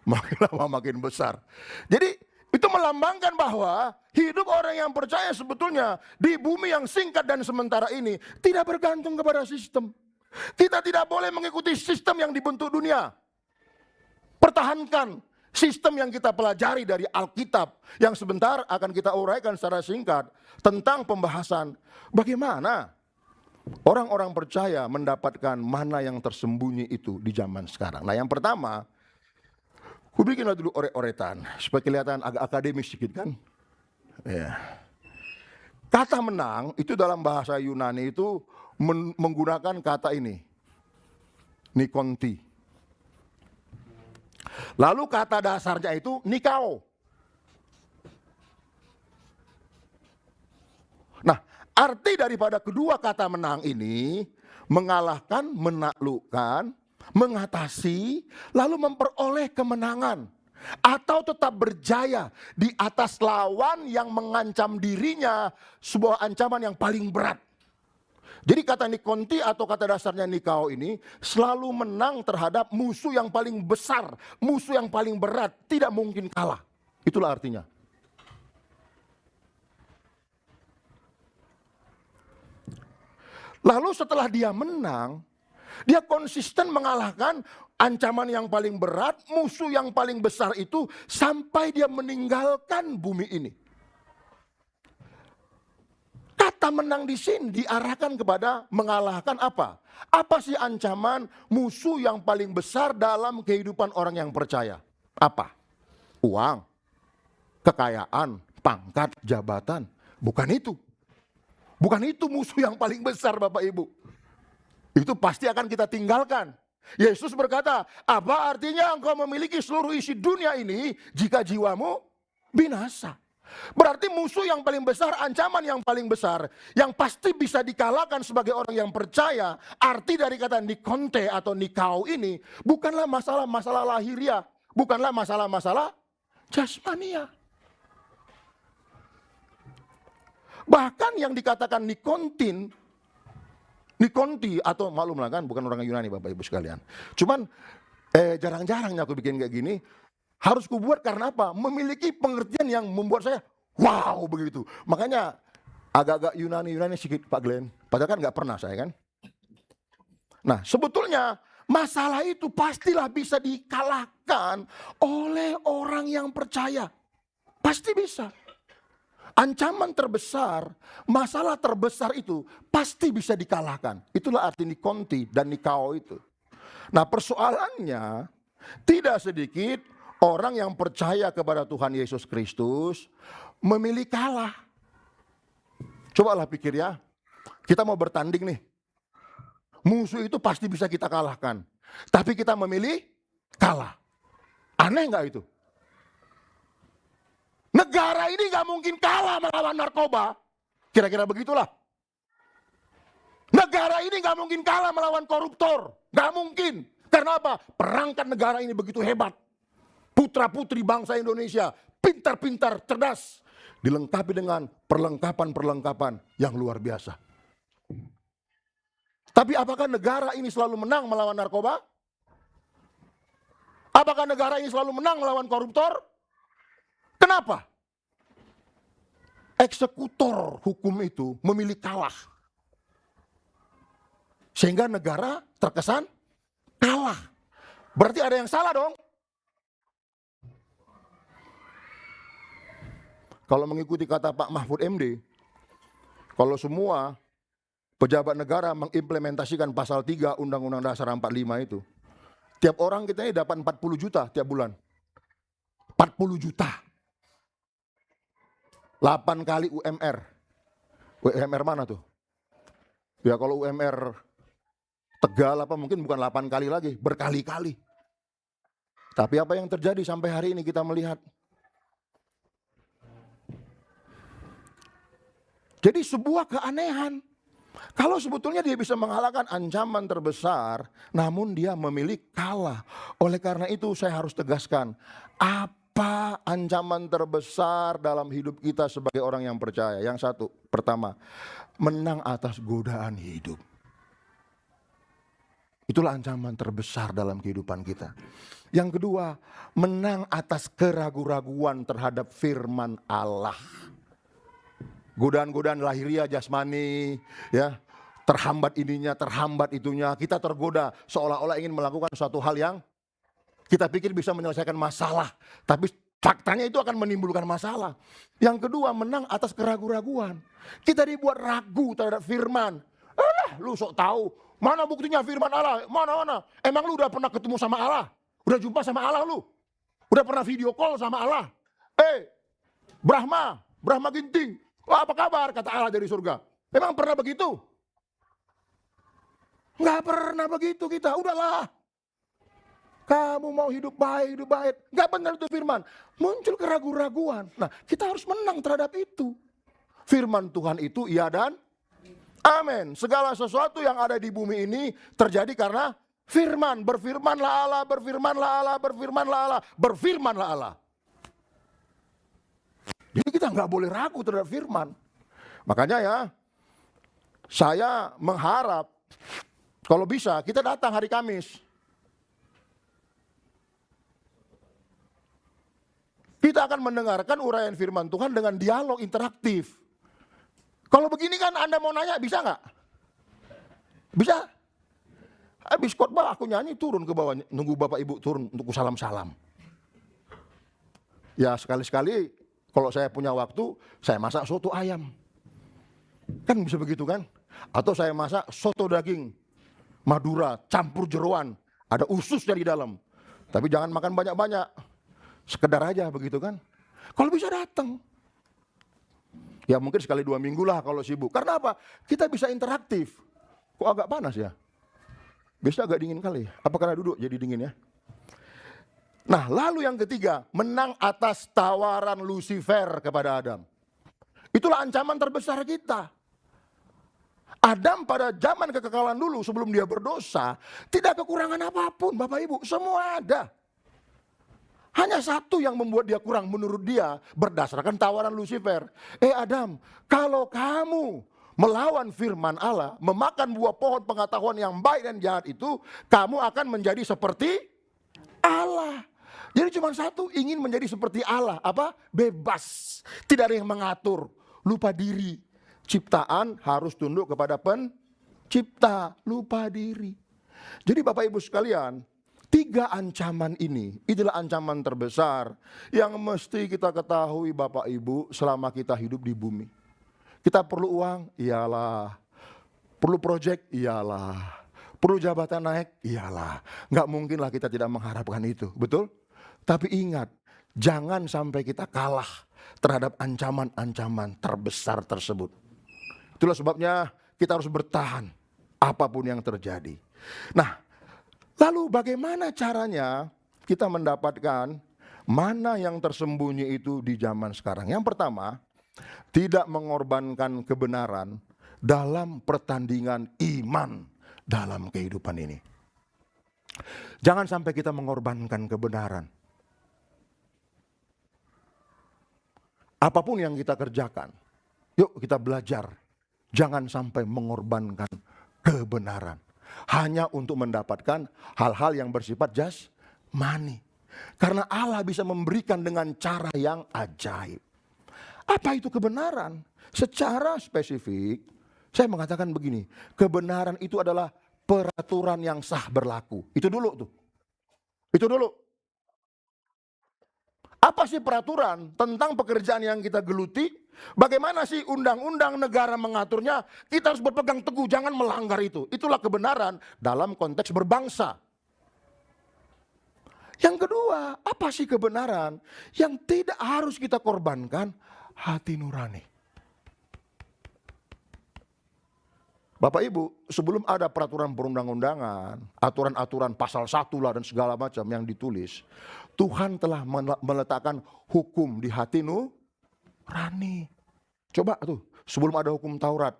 Makin lama makin besar. Jadi itu melambangkan bahwa hidup orang yang percaya sebetulnya di bumi yang singkat dan sementara ini tidak bergantung kepada sistem. Kita tidak boleh mengikuti sistem yang dibentuk dunia. Pertahankan sistem yang kita pelajari dari Alkitab yang sebentar akan kita uraikan secara singkat tentang pembahasan bagaimana orang-orang percaya mendapatkan mana yang tersembunyi itu di zaman sekarang. Nah, yang pertama, aku bikinlah dulu oret-oretan supaya kelihatan agak akademis sedikit kan. Ya. Kata menang itu dalam bahasa Yunani itu menggunakan kata ini, nikonti. Lalu kata dasarnya itu nikao. Nah, arti daripada kedua kata menang ini mengalahkan, menaklukkan, mengatasi, lalu memperoleh kemenangan. Atau tetap berjaya di atas lawan yang mengancam dirinya, sebuah ancaman yang paling berat. Jadi kata nikonti atau kata dasarnya nikao ini selalu menang terhadap musuh yang paling besar, musuh yang paling berat, tidak mungkin kalah. Itulah artinya. Lalu setelah dia menang, dia konsisten mengalahkan ancaman yang paling berat, musuh yang paling besar itu sampai dia meninggalkan bumi ini. Kata menang di sini diarahkan kepada mengalahkan apa? Apa sih ancaman musuh yang paling besar dalam kehidupan orang yang percaya? Apa? Uang, kekayaan, pangkat, jabatan. Bukan itu. Bukan itu musuh yang paling besar Bapak Ibu. Itu pasti akan kita tinggalkan. Yesus berkata, apa artinya engkau memiliki seluruh isi dunia ini jika jiwamu binasa? Berarti musuh yang paling besar, ancaman yang paling besar, yang pasti bisa dikalahkan sebagai orang yang percaya, arti dari kata nikonte atau nikau ini, bukanlah masalah-masalah lahiriah, bukanlah masalah-masalah jasmania. Bahkan yang dikatakan nikonti atau maklum lah kan, bukan orang Yunani Bapak Ibu sekalian. Cuman jarang-jarangnya aku bikin kayak gini. Harus kubuat karena apa? Memiliki pengertian yang membuat saya wow begitu. Makanya agak-agak Yunani sedikit Pak Glenn. Padahal kan nggak pernah saya kan. Nah sebetulnya masalah itu pastilah bisa dikalahkan oleh orang yang percaya. Pasti bisa. Ancaman terbesar, masalah terbesar itu pasti bisa dikalahkan. Itulah arti nikonti dan nikao itu. Nah persoalannya tidak sedikit orang yang percaya kepada Tuhan Yesus Kristus memilih kalah. Cobalah pikir ya, kita mau bertanding nih. Musuh itu pasti bisa kita kalahkan. Tapi kita memilih kalah. Aneh gak itu? Negara ini gak mungkin kalah melawan narkoba. Kira-kira begitulah. Negara ini gak mungkin kalah melawan koruptor. Gak mungkin. Karena apa? Perangkat negara ini begitu hebat. Putra-putri bangsa Indonesia, pintar-pintar, cerdas, dilengkapi dengan perlengkapan-perlengkapan yang luar biasa. Tapi apakah negara ini selalu menang melawan narkoba? Apakah negara ini selalu menang melawan koruptor? Kenapa? Eksekutor hukum itu memilih kalah. Sehingga negara terkesan kalah. Berarti ada yang salah dong. Kalau mengikuti kata Pak Mahfud MD, kalau semua pejabat negara mengimplementasikan pasal 3 Undang-Undang Dasar 45 itu, tiap orang kita ini dapat 40 juta tiap bulan. 40 juta. 8 kali UMR. UMR mana tuh? Ya kalau UMR Tegal apa mungkin bukan 8 kali lagi, berkali-kali. Tapi apa yang terjadi sampai hari ini kita melihat. Jadi sebuah keanehan. Kalau sebetulnya dia bisa mengalahkan ancaman terbesar, namun dia memilih kalah. Oleh karena itu saya harus tegaskan, apa Apa ancaman terbesar dalam hidup kita sebagai orang yang percaya? Yang satu, pertama, menang atas godaan hidup. Itulah ancaman terbesar dalam kehidupan kita. Yang kedua, menang atas keraguan-raguan terhadap firman Allah. Godaan-godaan lahiriah jasmani, ya, terhambat ininya, terhambat itunya. Kita tergoda seolah-olah ingin melakukan suatu hal yang kita pikir bisa menyelesaikan masalah, tapi faktanya itu akan menimbulkan masalah. Yang kedua, menang atas keraguan-raguan. Kita dibuat ragu terhadap firman. Lu sok tahu, mana buktinya firman Allah? Mana? Emang lu udah pernah ketemu sama Allah? Udah jumpa sama Allah lu? Udah pernah video call sama Allah? Brahma Ginting, wah, apa kabar? Kata Allah dari surga. Emang pernah begitu? Nggak pernah begitu kita, udahlah. Kamu mau hidup baik. Gak benar itu firman. Muncul keraguan-raguan. Nah, kita harus menang terhadap itu. Firman Tuhan itu iya dan amin. Segala sesuatu yang ada di bumi ini terjadi karena firman. Berfirmanlah Allah, berfirmanlah Allah, berfirmanlah Allah, berfirmanlah Allah. Jadi kita gak boleh ragu terhadap firman. Makanya ya, saya mengharap kalau bisa kita datang hari Kamis. Kita akan mendengarkan uraian firman Tuhan dengan dialog interaktif. Kalau begini kan Anda mau nanya, bisa nggak? Bisa? Habis khotbah aku nyanyi turun ke bawah, nunggu Bapak Ibu turun untuk salam-salam. Ya sekali-sekali kalau saya punya waktu, saya masak soto ayam. Kan bisa begitu kan? Atau saya masak soto daging Madura, campur jeroan, ada ususnya di dalam. Tapi jangan makan banyak-banyak. Sekedar aja begitu kan. Kalau bisa datang. Ya mungkin sekali 2 minggu lah kalau sibuk. Karena apa? Kita bisa interaktif. Kok agak panas ya? Biasa agak dingin kali. Apa karena duduk jadi dingin ya? Nah lalu yang ketiga, menang atas tawaran Lucifer kepada Adam. Itulah ancaman terbesar kita. Adam pada zaman kekekalan dulu sebelum dia berdosa, tidak kekurangan apapun Bapak Ibu. Semua ada. Hanya satu yang membuat dia kurang menurut dia berdasarkan tawaran Lucifer. Adam, kalau kamu melawan firman Allah, memakan buah pohon pengetahuan yang baik dan jahat itu, kamu akan menjadi seperti Allah. Jadi cuma satu, ingin menjadi seperti Allah. Apa? Bebas. Tidak ada yang mengatur. Lupa diri. Ciptaan harus tunduk kepada pencipta. Lupa diri. Jadi Bapak Ibu sekalian, 3 ancaman ini, itulah ancaman terbesar yang mesti kita ketahui Bapak Ibu selama kita hidup di bumi. Kita perlu uang? Iyalah. Perlu proyek? Iyalah. Perlu jabatan naik? Iyalah. Nggak mungkinlah kita tidak mengharapkan itu, betul? Tapi ingat, jangan sampai kita kalah terhadap ancaman-ancaman terbesar tersebut. Itulah sebabnya kita harus bertahan apapun yang terjadi. Nah, lalu bagaimana caranya kita mendapatkan mana yang tersembunyi itu di zaman sekarang? Yang pertama, tidak mengorbankan kebenaran dalam pertandingan iman dalam kehidupan ini. Jangan sampai kita mengorbankan kebenaran. Apapun yang kita kerjakan, yuk kita belajar. Jangan sampai mengorbankan kebenaran. Hanya untuk mendapatkan hal-hal yang bersifat jasmani. Karena Allah bisa memberikan dengan cara yang ajaib. Apa itu kebenaran? Secara spesifik, saya mengatakan begini. Kebenaran itu adalah peraturan yang sah berlaku. Itu dulu tuh. Itu dulu. Apa sih peraturan tentang pekerjaan yang kita geluti? Bagaimana sih undang-undang negara mengaturnya? Kita harus berpegang teguh, jangan melanggar itu. Itulah kebenaran dalam konteks berbangsa. Yang kedua, apa sih kebenaran yang tidak harus kita korbankan? Hati nurani. Bapak Ibu, sebelum ada peraturan perundang-undangan, aturan-aturan pasal 1 lah dan segala macam yang ditulis, Tuhan telah meletakkan hukum di hati nurani. Coba tuh, sebelum ada hukum Taurat,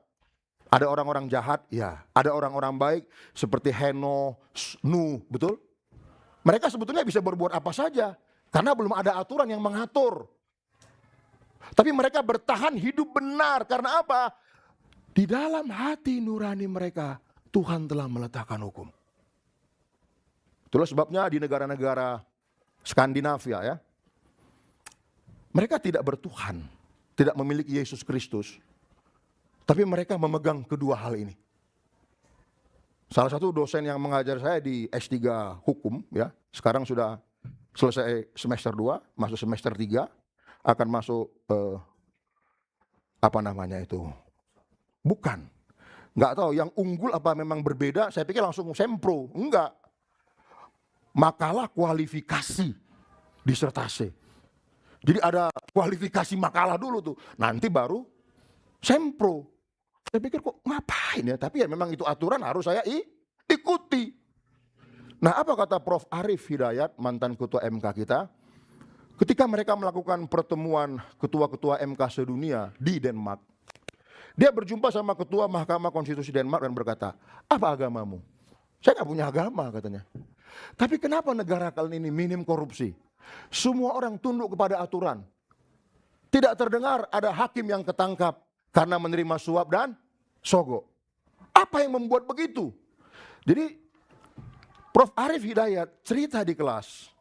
ada orang-orang jahat, ya, ada orang-orang baik seperti Heno, Nuh, betul? Mereka sebetulnya bisa berbuat apa saja. Karena belum ada aturan yang mengatur. Tapi mereka bertahan hidup benar. Karena apa? Di dalam hati nurani mereka, Tuhan telah meletakkan hukum. Itulah sebabnya di negara-negara Skandinavia ya, mereka tidak bertuhan, tidak memiliki Yesus Kristus. Tapi mereka memegang kedua hal ini. Salah satu dosen yang mengajar saya di S3 Hukum ya, sekarang sudah selesai semester 2, masuk semester 3, akan masuk bukan. Nggak tahu yang unggul apa memang berbeda, saya pikir langsung sempro. Enggak. Makalah kualifikasi disertasi. Jadi ada kualifikasi makalah dulu tuh, nanti baru sempro. Saya pikir kok ngapain ya, tapi ya memang itu aturan harus saya ikuti. Nah apa kata Prof. Arif Hidayat, mantan ketua MK kita, ketika mereka melakukan pertemuan ketua-ketua MK sedunia di Denmark, dia berjumpa sama ketua Mahkamah Konstitusi Denmark dan berkata, apa agamamu? Saya nggak punya agama katanya. Tapi kenapa negara kalian ini minim korupsi? Semua orang tunduk kepada aturan. Tidak terdengar ada hakim yang ketangkap karena menerima suap dan sogok. Apa yang membuat begitu? Jadi Prof. Arif Hidayat cerita di kelas,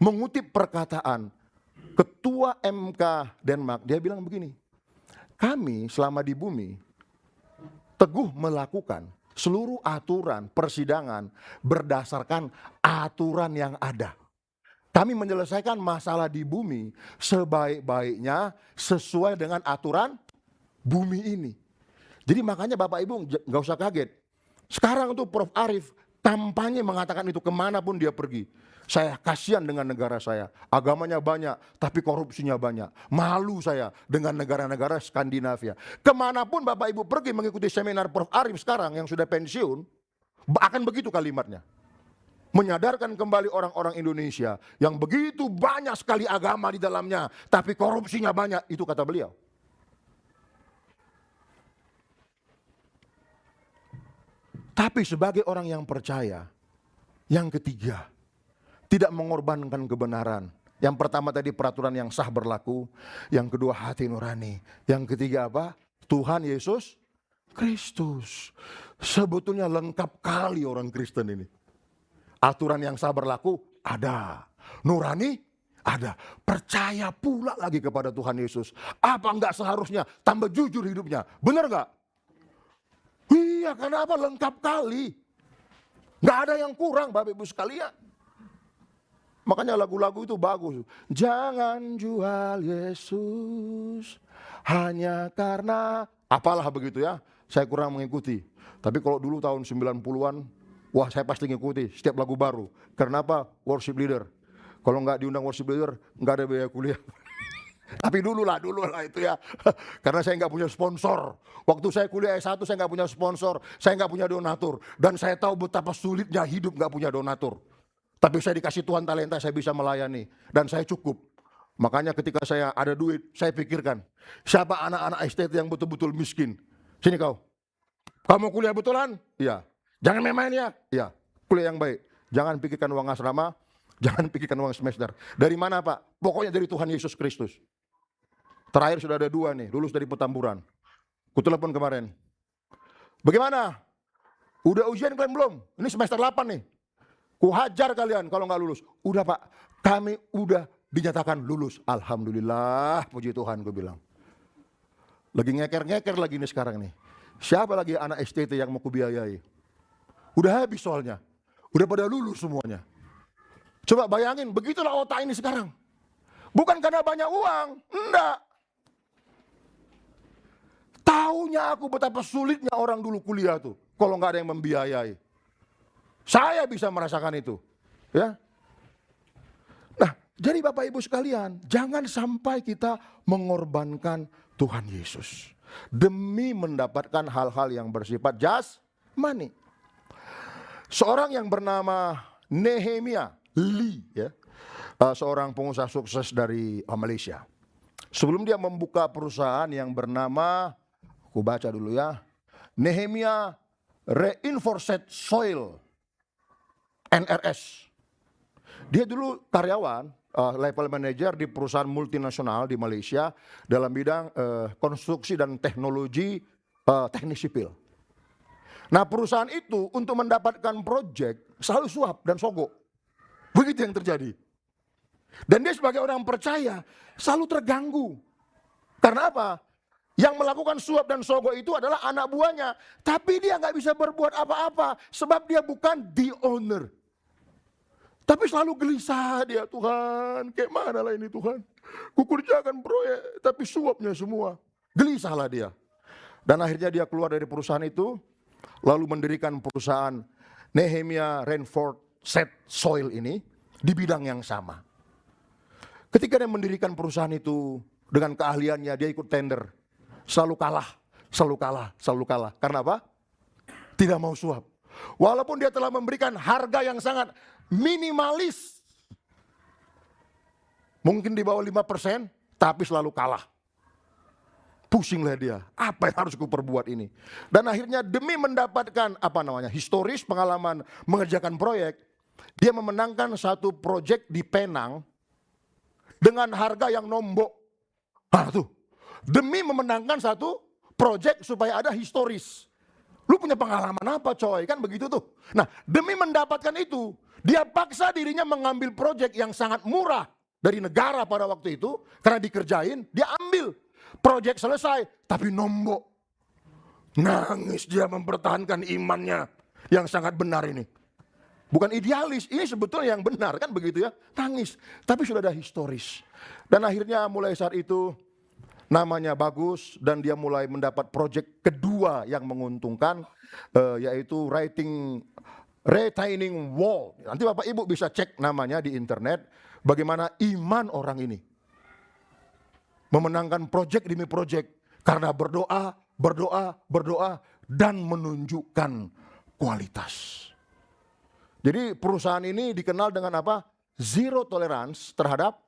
mengutip perkataan Ketua MK Denmark, dia bilang begini, kami selama di bumi teguh melakukan seluruh aturan persidangan berdasarkan aturan yang ada. Kami menyelesaikan masalah di bumi sebaik-baiknya sesuai dengan aturan bumi ini. Jadi makanya Bapak Ibu gak usah kaget. Sekarang tuh Prof. Arif kampanye mengatakan itu kemanapun dia pergi. Saya kasihan dengan negara saya, agamanya banyak tapi korupsinya banyak. Malu saya dengan negara-negara Skandinavia. Kemanapun Bapak Ibu pergi mengikuti seminar Prof. Arif sekarang yang sudah pensiun, akan begitu kalimatnya. Menyadarkan kembali orang-orang Indonesia yang begitu banyak sekali agama di dalamnya, tapi korupsinya banyak, itu kata beliau. Tapi sebagai orang yang percaya, yang ketiga, tidak mengorbankan kebenaran. Yang pertama tadi peraturan yang sah berlaku, yang kedua hati nurani, yang ketiga apa? Tuhan Yesus Kristus. Sebetulnya lengkap kali orang Kristen ini. Aturan yang sah berlaku ada, nurani ada, percaya pula lagi kepada Tuhan Yesus. Apa enggak seharusnya tambah jujur hidupnya? Benar enggak? Iya, kenapa lengkap kali? Enggak ada yang kurang Bapak Ibu sekalian. Makanya lagu-lagu itu bagus. Jangan jual Yesus hanya karena apalah begitu ya. Saya kurang mengikuti. Tapi kalau dulu tahun 90-an, wah saya pasti ngikuti setiap lagu baru. Karena apa? Worship leader. Kalau nggak diundang worship leader, nggak ada biaya kuliah. Tapi dulu lah itu ya. Karena saya nggak punya sponsor. Waktu saya kuliah S1 saya nggak punya sponsor. Saya nggak punya donatur. Dan saya tahu betapa sulitnya hidup nggak punya donatur. Tapi saya dikasih Tuhan talenta, saya bisa melayani. Dan saya cukup. Makanya ketika saya ada duit, saya pikirkan. Siapa anak-anak STT yang betul-betul miskin? Sini kau. Kamu kuliah betulan? Iya. Jangan main-main ya? Iya. Kuliah yang baik. Jangan pikirkan uang asrama. Jangan pikirkan uang semester. Dari mana Pak? Pokoknya dari Tuhan Yesus Kristus. Terakhir sudah ada 2 nih, lulus dari Petamburan. Kutelepon kemarin. Bagaimana? Udah ujian kalian belum? Ini semester 8 nih. Kuhajar kalian kalau nggak lulus. Udah Pak, kami udah dinyatakan lulus. Alhamdulillah, puji Tuhan gue bilang. Lagi ngeker-ngeker lagi nih sekarang nih. Siapa lagi anak STT yang mau kubiayai? Udah habis soalnya. Udah pada lulus semuanya. Coba bayangin, begitulah otak ini sekarang. Bukan karena banyak uang, enggak. Taunya aku betapa sulitnya orang dulu kuliah tuh. Kalau nggak ada yang membiayai. Saya bisa merasakan itu, ya. Nah, jadi Bapak Ibu sekalian, jangan sampai kita mengorbankan Tuhan Yesus demi mendapatkan hal-hal yang bersifat jasmani. Seorang yang bernama Nehemia Lee, ya, seorang pengusaha sukses dari Malaysia. Sebelum dia membuka perusahaan yang bernama, aku baca dulu ya, Nehemia Reinforced Soil NRS. Dia dulu karyawan, level manager di perusahaan multinasional di Malaysia dalam bidang konstruksi dan teknologi teknik sipil. Nah, perusahaan itu untuk mendapatkan proyek selalu suap dan sogok. Begitu yang terjadi. Dan dia sebagai orang percaya selalu terganggu. Karena apa? Yang melakukan suap dan sogok itu adalah anak buahnya. Tapi dia nggak bisa berbuat apa-apa sebab dia bukan the owner. Tapi selalu gelisah dia, Tuhan, kayak mana lah ini Tuhan. Kukerjakan proyek tapi suapnya semua. Gelisahlah dia. Dan akhirnya dia keluar dari perusahaan itu, lalu mendirikan perusahaan Nehemia Rainford Set Soil ini di bidang yang sama. Ketika dia mendirikan perusahaan itu dengan keahliannya, dia ikut tender. Selalu kalah, selalu kalah, selalu kalah. Karena apa? Tidak mau suap. Walaupun dia telah memberikan harga yang sangat minimalis. Mungkin di bawah 5%, tapi selalu kalah. Pusinglah dia, apa yang harus kuperbuat ini? Dan akhirnya demi mendapatkan historis pengalaman mengerjakan proyek, dia memenangkan satu proyek di Penang dengan harga yang nombok. Nah tuh, demi memenangkan satu proyek supaya ada historis. Lu punya pengalaman apa coy? Kan begitu tuh. Nah, demi mendapatkan itu, dia paksa dirinya mengambil proyek yang sangat murah dari negara pada waktu itu, karena dikerjain, dia ambil. Proyek selesai, tapi nombok. Nangis dia mempertahankan imannya yang sangat benar ini. Bukan idealis, ini sebetulnya yang benar, kan begitu ya. Nangis, tapi sudah ada historis. Dan akhirnya mulai saat itu, namanya bagus dan dia mulai mendapat proyek kedua yang menguntungkan, yaitu retaining wall. Nanti Bapak Ibu bisa cek namanya di internet, bagaimana iman orang ini. Memenangkan proyek demi proyek karena berdoa, berdoa, berdoa dan menunjukkan kualitas. Jadi perusahaan ini dikenal dengan apa? Zero tolerance terhadap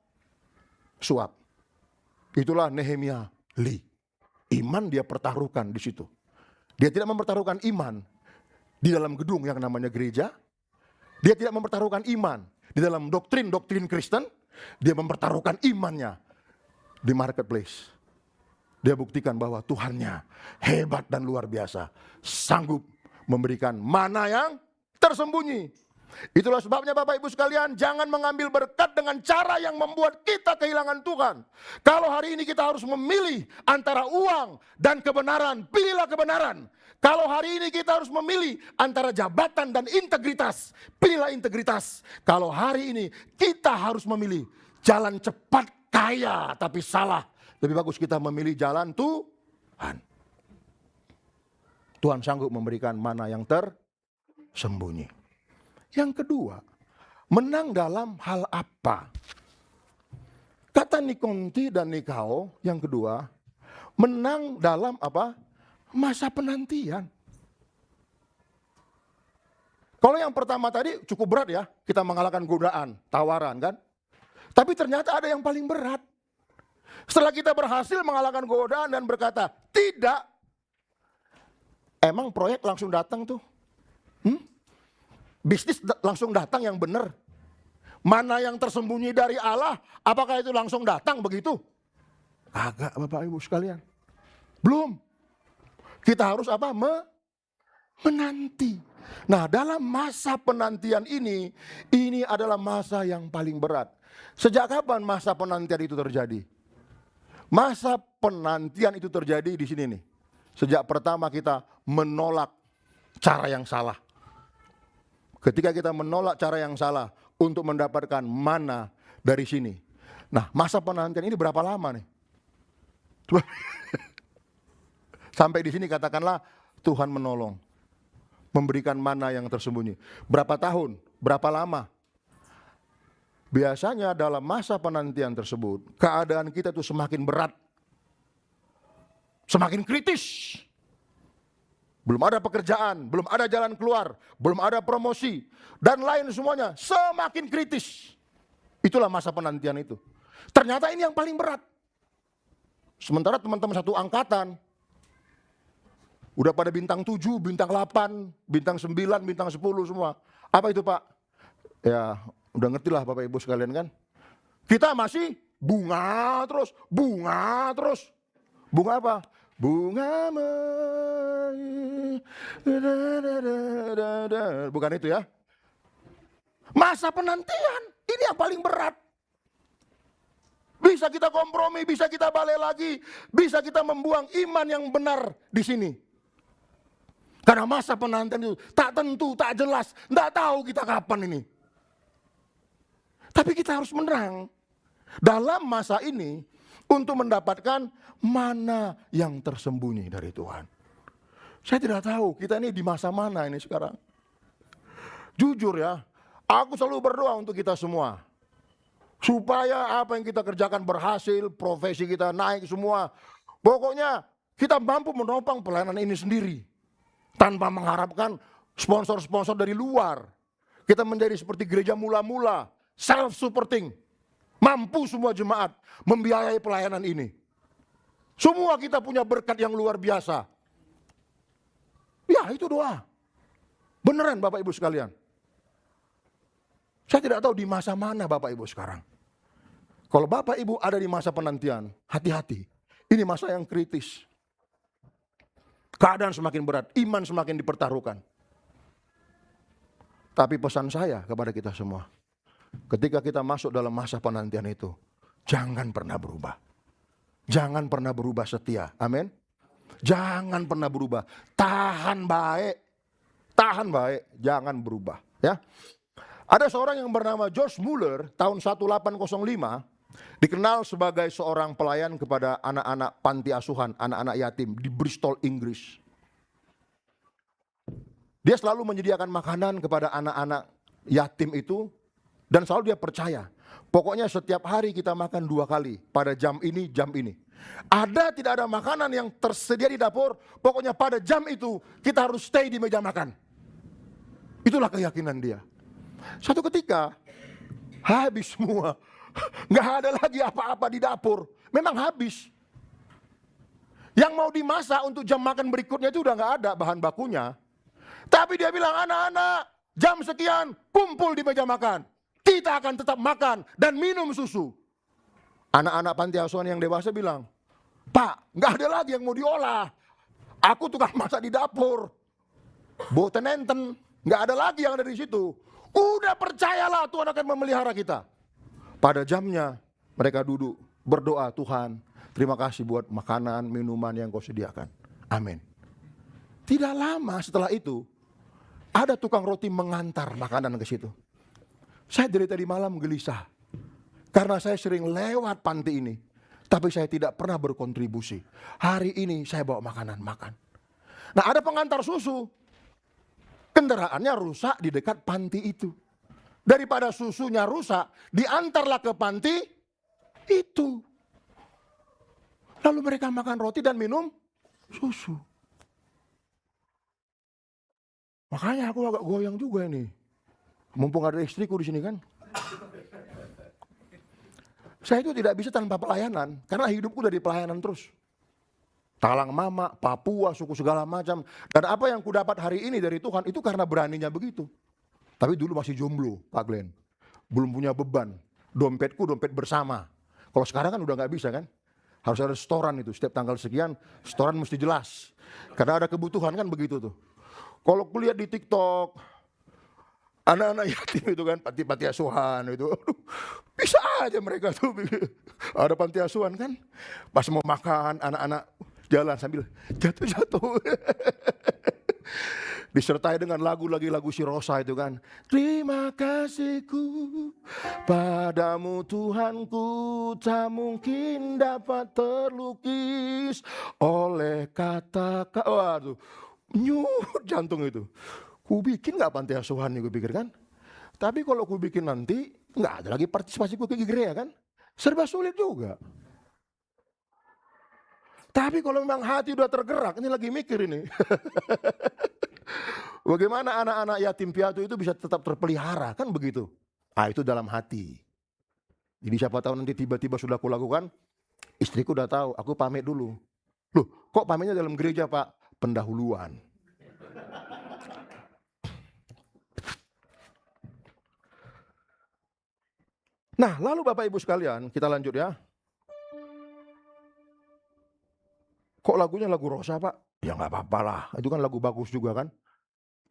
suap. Itulah Nehemia Lee. Iman dia pertaruhkan di situ. Dia tidak mempertaruhkan iman di dalam gedung yang namanya gereja. Dia tidak mempertaruhkan iman di dalam doktrin-doktrin Kristen. Dia mempertaruhkan imannya di marketplace. Dia buktikan bahwa Tuhannya hebat dan luar biasa. Sanggup memberikan mana yang tersembunyi. Itulah sebabnya Bapak Ibu sekalian, jangan mengambil berkat dengan cara yang membuat kita kehilangan Tuhan. Kalau hari ini kita harus memilih antara uang dan kebenaran, pilihlah kebenaran. Kalau hari ini kita harus memilih antara jabatan dan integritas, pilihlah integritas. Kalau hari ini kita harus memilih jalan cepat kaya tapi salah, lebih bagus kita memilih jalan Tuhan. Tuhan sanggup memberikan mana yang tersembunyi. Yang kedua, menang dalam hal apa? Kata Nikonti dan Nikao, yang kedua, menang dalam apa? Masa penantian. Kalau yang pertama tadi cukup berat ya, kita mengalahkan godaan, tawaran kan? Tapi ternyata ada yang paling berat. Setelah kita berhasil mengalahkan godaan dan berkata, tidak. Emang proyek langsung datang tuh? Bisnis langsung datang yang benar? Mana yang tersembunyi dari Allah, apakah itu langsung datang begitu? Agak Bapak Ibu sekalian. Belum. Kita harus apa? Menanti. Nah, dalam masa penantian ini adalah masa yang paling berat. Sejak kapan masa penantian itu terjadi? Masa penantian itu terjadi di sini nih. Sejak pertama kita menolak cara yang salah. Ketika kita menolak cara yang salah untuk mendapatkan mana dari sini. Nah, masa penantian ini berapa lama nih? Sampai di sini katakanlah Tuhan menolong. Memberikan mana yang tersembunyi. Berapa tahun? Berapa lama? Biasanya dalam masa penantian tersebut, keadaan kita itu semakin berat. Semakin kritis. Belum ada pekerjaan, belum ada jalan keluar, belum ada promosi, dan lain semuanya semakin kritis. Itulah masa penantian itu. Ternyata ini yang paling berat. Sementara teman-teman satu angkatan, udah pada bintang 7, bintang 8, bintang 9, bintang 10 semua. Apa itu Pak? Ya udah ngerti lah Bapak Ibu sekalian kan. Kita masih bunga terus. Bunga apa? Bunga bukan itu ya. Masa penantian, ini yang paling berat. Bisa kita kompromi, bisa kita balik lagi, bisa kita membuang iman yang benar di sini. Karena masa penantian itu tak tentu, tak jelas, tidak tahu kita kapan ini. Tapi kita harus menang dalam masa ini untuk mendapatkan mana yang tersembunyi dari Tuhan. Saya tidak tahu kita ini di masa mana ini sekarang. Jujur ya, aku selalu berdoa untuk kita semua. Supaya apa yang kita kerjakan berhasil, profesi kita naik semua. Pokoknya kita mampu menopang pelayanan ini sendiri. Tanpa mengharapkan sponsor-sponsor dari luar. Kita menjadi seperti gereja mula-mula, self-supporting. Mampu semua jemaat membiayai pelayanan ini. Semua kita punya berkat yang luar biasa. Ya itu doa. Beneran Bapak Ibu sekalian. Saya tidak tahu di masa mana Bapak Ibu sekarang. Kalau Bapak Ibu ada di masa penantian, hati-hati. Ini masa yang kritis. Keadaan semakin berat, iman semakin dipertaruhkan. Tapi pesan saya kepada kita semua, ketika kita masuk dalam masa penantian itu, jangan pernah berubah. Jangan pernah berubah setia. Amin. Jangan pernah berubah. Tahan baik. Tahan baik, jangan berubah. Ya. Ada seorang yang bernama George Muller tahun 1805 dikenal sebagai seorang pelayan kepada anak-anak panti asuhan, anak-anak yatim di Bristol, Inggris. Dia selalu menyediakan makanan kepada anak-anak yatim itu dan selalu dia percaya. Pokoknya setiap hari kita makan 2 kali pada jam ini, jam ini. Ada tidak ada makanan yang tersedia di dapur, pokoknya pada jam itu kita harus stay di meja makan. Itulah keyakinan dia. Suatu ketika habis semua. Nggak ada lagi apa-apa di dapur. Memang habis. Yang mau dimasak untuk jam makan berikutnya itu udah nggak ada bahan bakunya. Tapi dia bilang, anak-anak, jam sekian kumpul di meja makan. Kita akan tetap makan dan minum susu. Anak-anak panti asuhan yang dewasa bilang, Pak, nggak ada lagi yang mau diolah. Aku tukang masak di dapur. Boten enten, nggak ada lagi yang ada di situ. Udah percayalah Tuhan akan memelihara kita. Pada jamnya mereka duduk berdoa, Tuhan terima kasih buat makanan, minuman yang kau sediakan. Amin. Tidak lama setelah itu ada tukang roti mengantar makanan ke situ. Saya dari tadi malam gelisah. Karena saya sering lewat panti ini. Tapi saya tidak pernah berkontribusi. Hari ini saya bawa makanan makan. Nah ada pengantar susu. Kendaraannya rusak di dekat panti itu. Daripada susunya rusak, diantarlah ke panti itu. Lalu mereka makan roti dan minum susu. Makanya aku agak goyang juga nih. Mumpung ada istriku di sini kan. Saya itu tidak bisa tanpa pelayanan, karena hidupku dari pelayanan terus. Talang Mama, Papua, suku segala macam. Dan apa yang ku dapat hari ini dari Tuhan itu karena beraninya begitu. Tapi dulu masih jomblo, Pak Glenn. Belum punya beban. Dompetku dompet bersama. Kalau sekarang kan udah gak bisa kan. Harus ada setoran itu. Setiap tanggal sekian, setoran mesti jelas. Karena ada kebutuhan kan begitu tuh. Kalau kulihat di TikTok, anak-anak yatim itu kan, panti asuhan itu. Bisa aja mereka tuh. Ada panti asuhan kan. Pas mau makan, anak-anak jalan sambil jatuh-jatuh. Disertai dengan lagu si Rosa itu kan. Terima kasihku padamu Tuhanku, tak mungkin dapat terlukis oleh kata-kata. Waduh, nyut jantung itu. Ku bikin gak panti asuhan nih, gue pikir kan. Tapi kalau ku bikin nanti, gak ada lagi partisipasiku ke gereja kan. Serba sulit juga. Tapi kalau memang hati udah tergerak, ini lagi mikir ini. Bagaimana anak-anak yatim piatu itu bisa tetap terpelihara, kan begitu. Ah itu dalam hati. Jadi siapa tahu nanti tiba-tiba sudah aku lakukan, istriku udah tahu, aku pamit dulu. Loh kok pamitnya dalam gereja Pak? Pendahuluan. Nah, lalu Bapak Ibu sekalian, kita lanjut ya. Kok lagunya lagu Rosa, Pak? Ya nggak apa-apa lah, itu kan lagu bagus juga kan.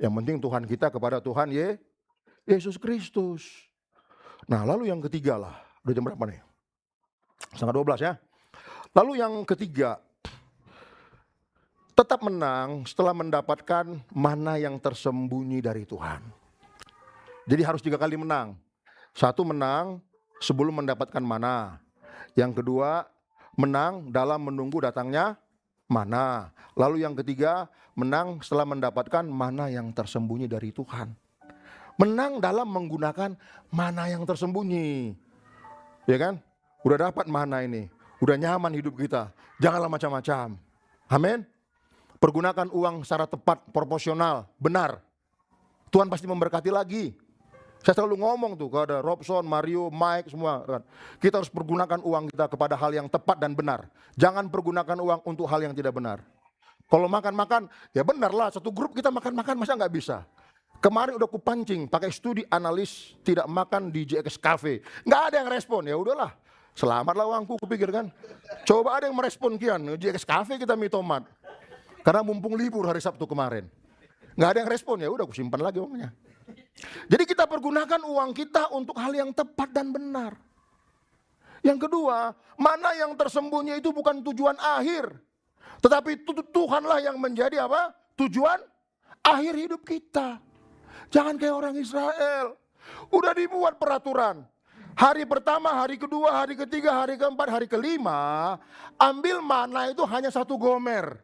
Yang penting Tuhan kita kepada Tuhan Yesus Kristus. Nah, lalu yang ketiga lah, udah jam berapa nih? 11:30 ya. Lalu yang ketiga, tetap menang setelah mendapatkan mana yang tersembunyi dari Tuhan. Jadi harus 3 kali menang. 1 menang sebelum mendapatkan mana. Yang kedua, menang dalam menunggu datangnya mana. Lalu yang ketiga, menang setelah mendapatkan mana yang tersembunyi dari Tuhan. Menang dalam menggunakan mana yang tersembunyi. Ya kan? Udah dapat mana ini. Udah nyaman hidup kita. Janganlah macam-macam. Amin. Pergunakan uang secara tepat, proporsional, benar. Tuhan pasti memberkati lagi. Saya selalu ngomong tuh kepada Robson, Mario, Mike, semua. Kita harus pergunakan uang kita kepada hal yang tepat dan benar. Jangan pergunakan uang untuk hal yang tidak benar. Kalau makan-makan, ya benar lah. Satu grup kita makan-makan, masa nggak bisa? Kemarin udah kupancing, pakai studi analis tidak makan di JX Cafe. Nggak ada yang respon, ya udahlah. Selamatlah uangku, kupikir kan. Coba ada yang merespon kian, JX Cafe kita mie tomat. Karena mumpung libur hari Sabtu kemarin. Nggak ada yang respon, ya udah aku simpan lagi uangnya. Jadi kita pergunakan uang kita untuk hal yang tepat dan benar. Yang kedua, mana yang tersembunyi itu bukan tujuan akhir. Tetapi Tuhanlah yang menjadi apa? Tujuan akhir hidup kita. Jangan kayak orang Israel. Udah dibuat peraturan. Hari pertama, hari kedua, hari ketiga, hari keempat, hari kelima. Ambil mana itu hanya 1 gomer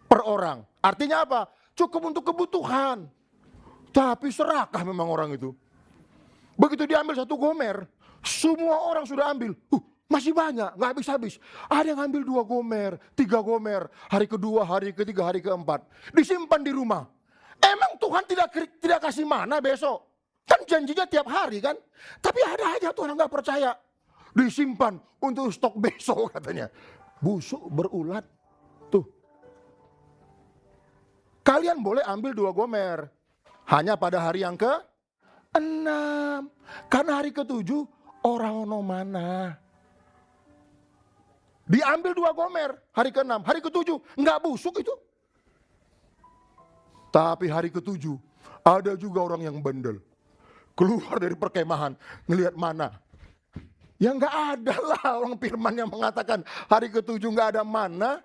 per orang. Artinya apa? Cukup untuk kebutuhan. Tapi serakah memang orang itu. Begitu diambil 1 gomer, semua orang sudah ambil. Masih banyak, gak habis-habis. Ada yang ambil 2 gomer, 3 gomer. Hari kedua, hari ketiga, hari keempat. Disimpan di rumah. Emang Tuhan tidak kasih mana besok? Kan janjinya tiap hari kan? Tapi ada aja Tuhan gak percaya. Disimpan untuk stok besok katanya. Busuk berulat. Tuh. Kalian boleh ambil 2 gomer. Hanya pada hari yang ke-6. Karena hari ke-7 orang ono mana. Diambil 2 gomer hari ke-6. Hari ke-7 enggak busuk itu. Tapi hari ke-7 ada juga orang yang bandel. Keluar dari perkemahan ngelihat mana. Ya enggak ada lah orang firman yang mengatakan hari ke-7 enggak ada mana.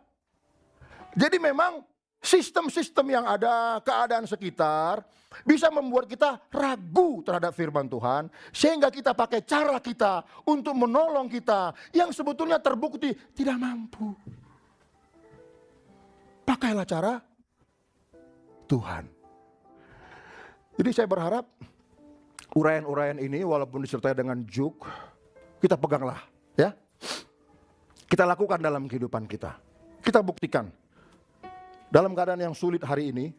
Jadi memang sistem-sistem yang ada, keadaan sekitar bisa membuat kita ragu terhadap firman Tuhan. Sehingga kita pakai cara kita untuk menolong kita yang sebetulnya terbukti tidak mampu. Pakailah cara Tuhan. Jadi saya berharap uraian-uraian ini walaupun disertai dengan juk, kita peganglah ya. Kita lakukan dalam kehidupan kita. Kita buktikan. Dalam keadaan yang sulit hari ini,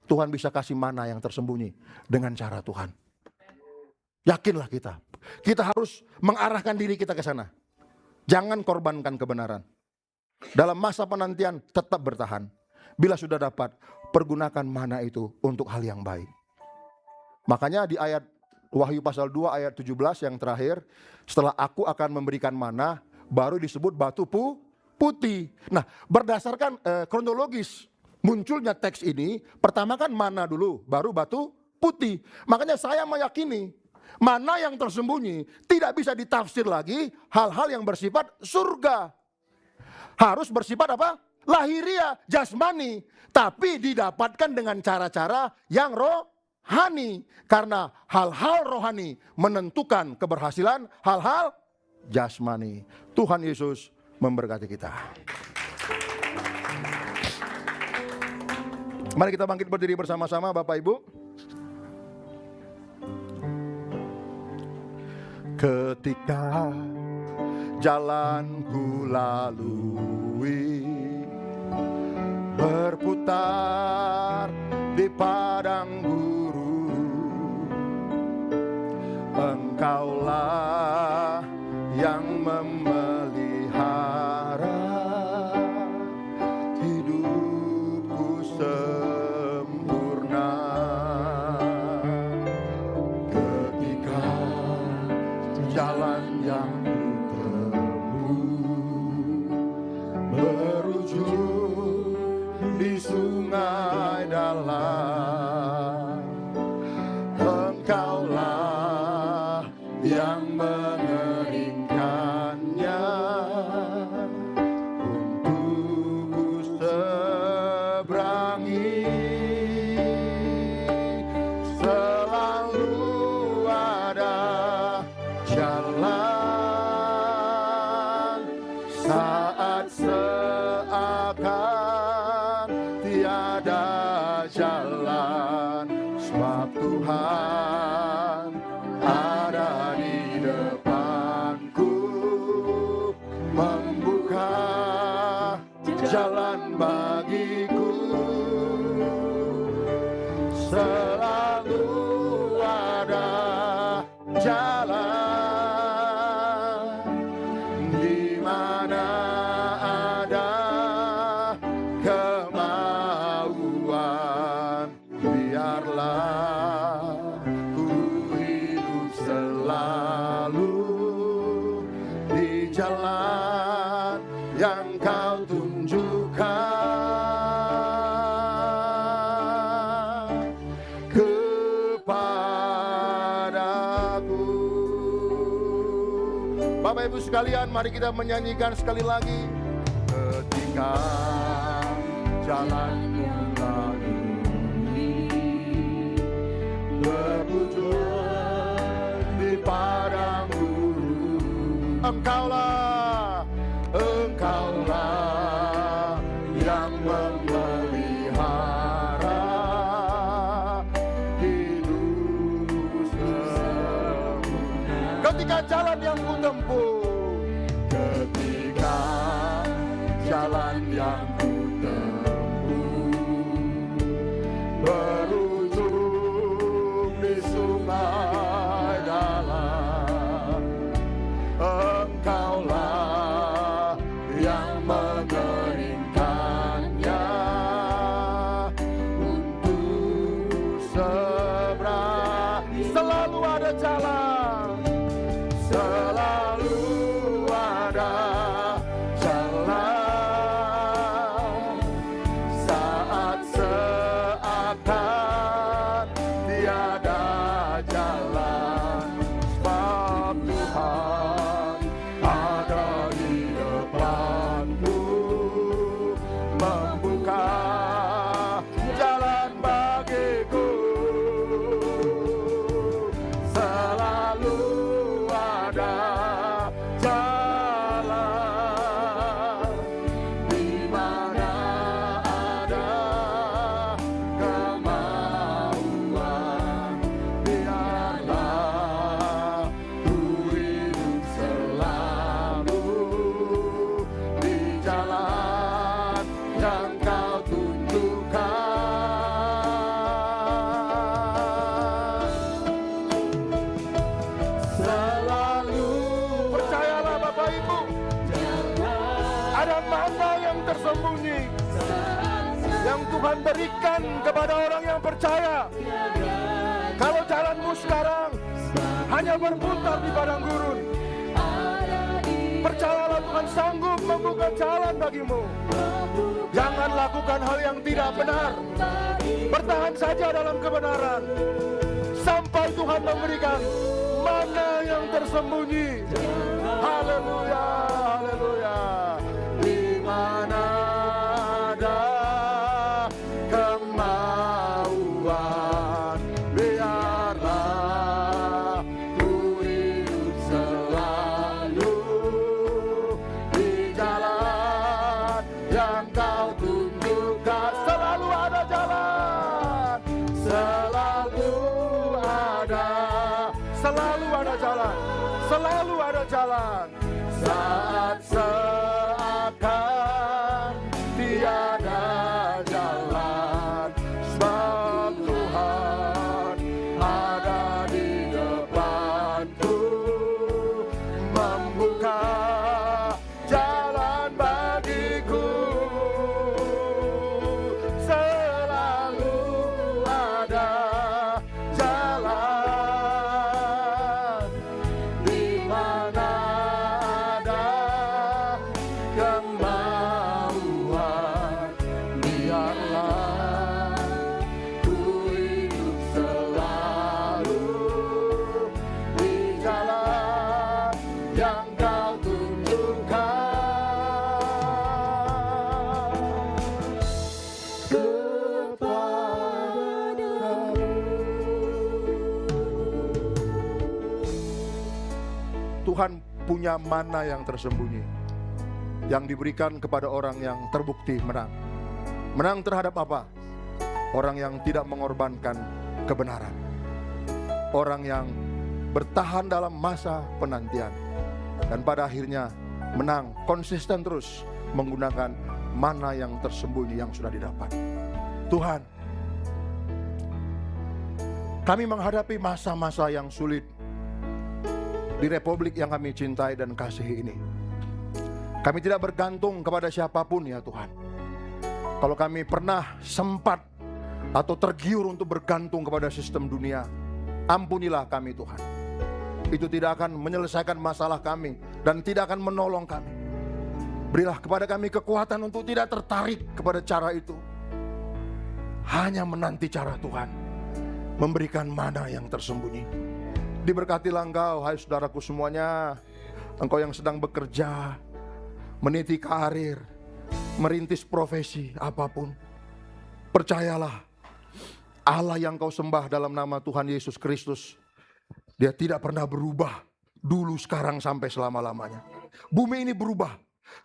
Tuhan bisa kasih mana yang tersembunyi dengan cara Tuhan. Yakinlah kita. Kita harus mengarahkan diri kita ke sana. Jangan korbankan kebenaran. Dalam masa penantian tetap bertahan. Bila sudah dapat, pergunakan mana itu untuk hal yang baik. Makanya di ayat Wahyu pasal 2 ayat 17 yang terakhir, setelah aku akan memberikan mana, baru disebut batu putih. Nah, berdasarkan kronologis munculnya teks ini, pertama kan mana dulu, baru batu putih. Makanya saya meyakini mana yang tersembunyi tidak bisa ditafsir lagi hal-hal yang bersifat surga. Harus bersifat apa? Lahiriah, jasmani, tapi didapatkan dengan cara-cara yang rohani. Karena hal-hal rohani menentukan keberhasilan hal-hal jasmani. Tuhan Yesus memberkati kita. Mari kita bangkit berdiri bersama-sama Bapak Ibu. Ketika jalanku lalui berputar di padang guru, Engkaulah yang hidupku sempurna. Ketika jalan Tuhan, sebab Tuhan ada di depanku, membuka jalan bagiku. Selalu ada jalan, di mana ada kemauan, biarlah ku hidup selalu di jalan yang kau tunjukkan kepadaku. Bapak Ibu sekalian, mari kita menyanyikan sekali lagi. Ketika jalanku lalui, berujung di padang gurun, Engkaulah yang memelihara hidupku semua. Ketika jalan yang ku tempuh, ketika jalan yang ku tempuh berujung di sungai dalam, Engkaulah yang mengeringkannya untuk seberang. Selalu ada jalan, selalu ada jalan, saat seakan tiada jalan, sebab Tuhan ada di depanku, membuka jalan bagiku. Selalu ada jalan, di mana ada kemauan, biarlah ku hidup selalu di jalan yang kau tunjukkan. Selalu percayalah Bapak Ibu, ada mana yang tersembunyi yang Tuhan berikan kepada orang yang percaya. Kalau jalanmu sekarang hanya berputar di padang gurun, percayalah Tuhan sanggup membuka jalan bagimu. Jangan lakukan hal yang tidak benar, bertahan saja dalam kebenaran sampai Tuhan memberikan mana yang tersembunyi. Haleluya, haleluya. Di mana ada kemauan, biarlah ku hidup selalu di jalan yang kau tunjukkan. Selalu ada jalan, selalu ada jalan, selalu ada jalan, saat seakan tiada jalan, sebab Tuhan ada di depanku, membuka jalan bagiku. Selalu ada jalan, di mana ada kemauan, biarlah ku hidup selalu di jalan yang kau tunjukkan kepadaku. Tuhan punya mana yang tersembunyi, yang diberikan kepada orang yang terbukti menang. Menang terhadap apa? orang yang tidak mengorbankan kebenaran, orang yang bertahan dalam masa penantian, dan pada akhirnya menang, konsisten terus menggunakan mana yang tersembunyi yang sudah didapat. Tuhan, kami menghadapi masa-masa yang sulit di republik yang kami cintai dan kasihi ini. Kami tidak bergantung kepada siapapun ya Tuhan. Kalau kami pernah sempat atau tergiur untuk bergantung kepada sistem dunia, ampunilah kami Tuhan. Itu tidak akan menyelesaikan masalah kami dan tidak akan menolong kami. Berilah kepada kami kekuatan untuk tidak tertarik kepada cara itu. Hanya menanti cara Tuhan, memberikan mana yang tersembunyi. Diberkatilah Engkau, hai saudaraku semuanya. Engkau yang sedang bekerja, meniti karir, merintis profesi apapun. Percayalah, Allah yang kau sembah dalam nama Tuhan Yesus Kristus, Dia tidak pernah berubah, dulu, sekarang, sampai selama-lamanya. Bumi ini berubah,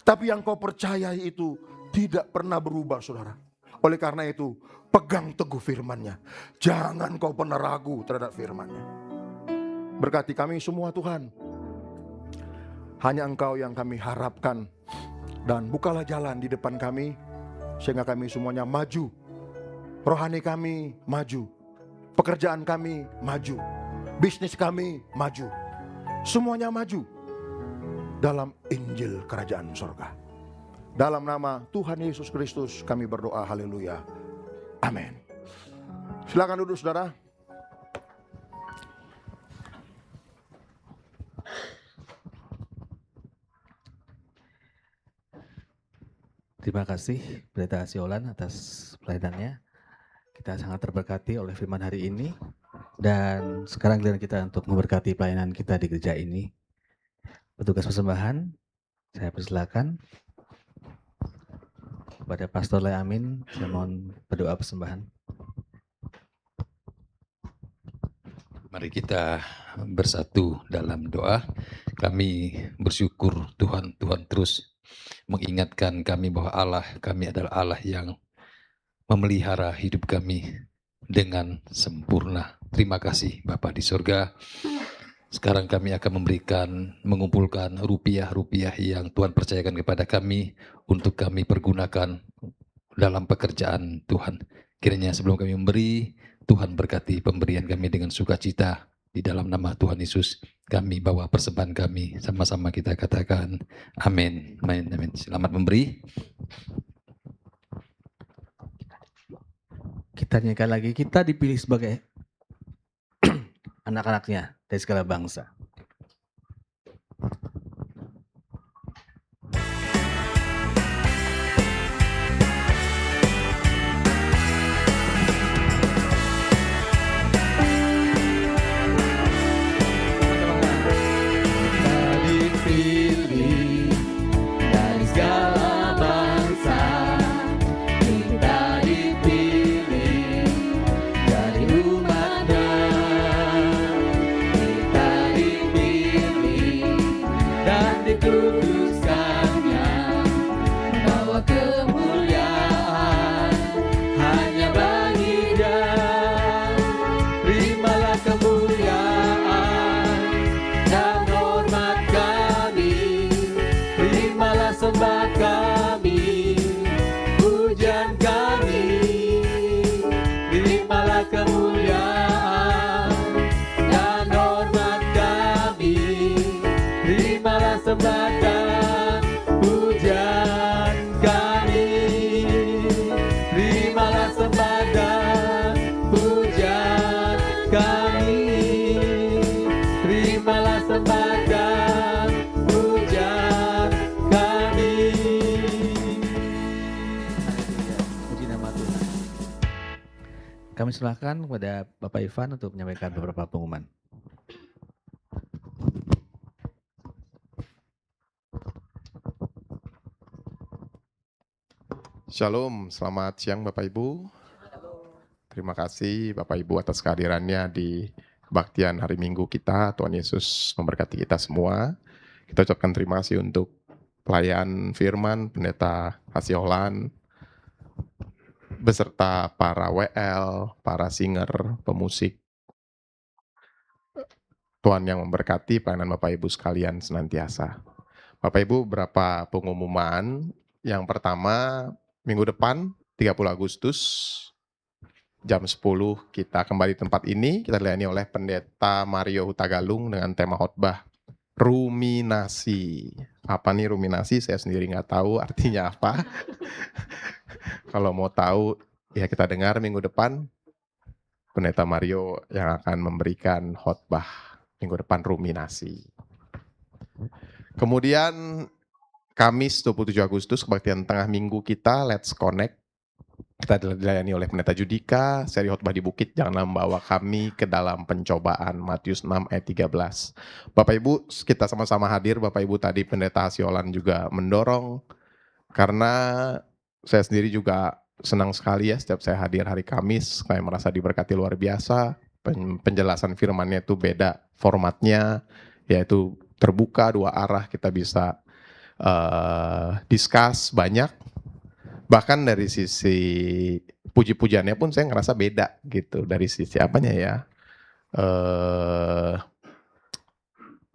tapi yang kau percayai itu tidak pernah berubah, saudara. Oleh karena itu, pegang teguh firman-Nya. Jangan kau pernah ragu terhadap firman-Nya. Berkati kami semua Tuhan. Hanya Engkau yang kami harapkan. Dan bukalah jalan di depan kami, sehingga kami semuanya maju. Rohani kami maju. Pekerjaan kami maju. Bisnis kami maju. Semuanya maju dalam Injil Kerajaan Surga. Dalam nama Tuhan Yesus Kristus kami berdoa, haleluya, amin. Silakan duduk saudara. Terima kasih Pendeta Siolan atas pelayanannya. Kita sangat terberkati oleh firman hari ini. Dan sekarang giliran kita untuk memberkati pelayanan kita di gereja ini. Petugas persembahan, saya persilakan kepada Pastor Le Amin, saya mohon berdoa persembahan. Mari kita bersatu dalam doa. Kami bersyukur Tuhan terus mengingatkan kami bahwa Allah kami adalah Allah yang memelihara hidup kami dengan sempurna. Terima kasih Bapa di surga. Sekarang kami akan mengumpulkan rupiah-rupiah yang Tuhan percayakan kepada kami untuk kami pergunakan dalam pekerjaan Tuhan. Kiranya sebelum kami memberi, Tuhan berkati pemberian kami dengan sukacita. Di dalam nama Tuhan Yesus, kami bawa persembahan kami. Sama-sama kita katakan amin. Amin. Amin. Selamat memberi. Kita nyanyikan lagi, kita dipilih sebagai anak-anaknya dari segala bangsa. Kami silakan kepada Bapak Ivan untuk menyampaikan beberapa pengumuman. Shalom, selamat siang Bapak Ibu. Terima kasih Bapak Ibu atas kehadirannya di kebaktian hari Minggu kita. Tuhan Yesus memberkati kita semua. Kita ucapkan terima kasih untuk pelayan firman Pendeta Hasiolan, beserta para WL, para singer, pemusik. Tuhan yang memberkati pelayanan Bapak Ibu sekalian senantiasa. Bapak Ibu, berapa pengumuman. Yang pertama, minggu depan 30 Agustus jam 10 kita kembali di tempat ini. Kita dilayani oleh Pendeta Mario Hutagalung dengan tema khotbah ruminasi. Apa nih ruminasi? Saya sendiri nggak tahu artinya apa. Kalau mau tahu, ya kita dengar minggu depan. Pendeta Mario yang akan memberikan khotbah minggu depan ruminasi. Kemudian Kamis 27 Agustus kebaktian tengah minggu kita Let's Connect. Kita dilayani oleh Pendeta Judika, seri khotbah di bukit janganlah membawa kami ke dalam pencobaan, Matius 6 ayat 13. Bapak Ibu, kita sama-sama hadir. Bapak Ibu tadi Pendeta Hasiolan juga mendorong, karena saya sendiri juga senang sekali ya setiap saya hadir hari Kamis, saya merasa diberkati luar biasa. Penjelasan firman-Nya itu beda formatnya, yaitu terbuka dua arah, kita bisa discuss banyak. Bahkan dari sisi puji-pujiannya pun saya ngerasa beda gitu. Dari sisi apanya ya,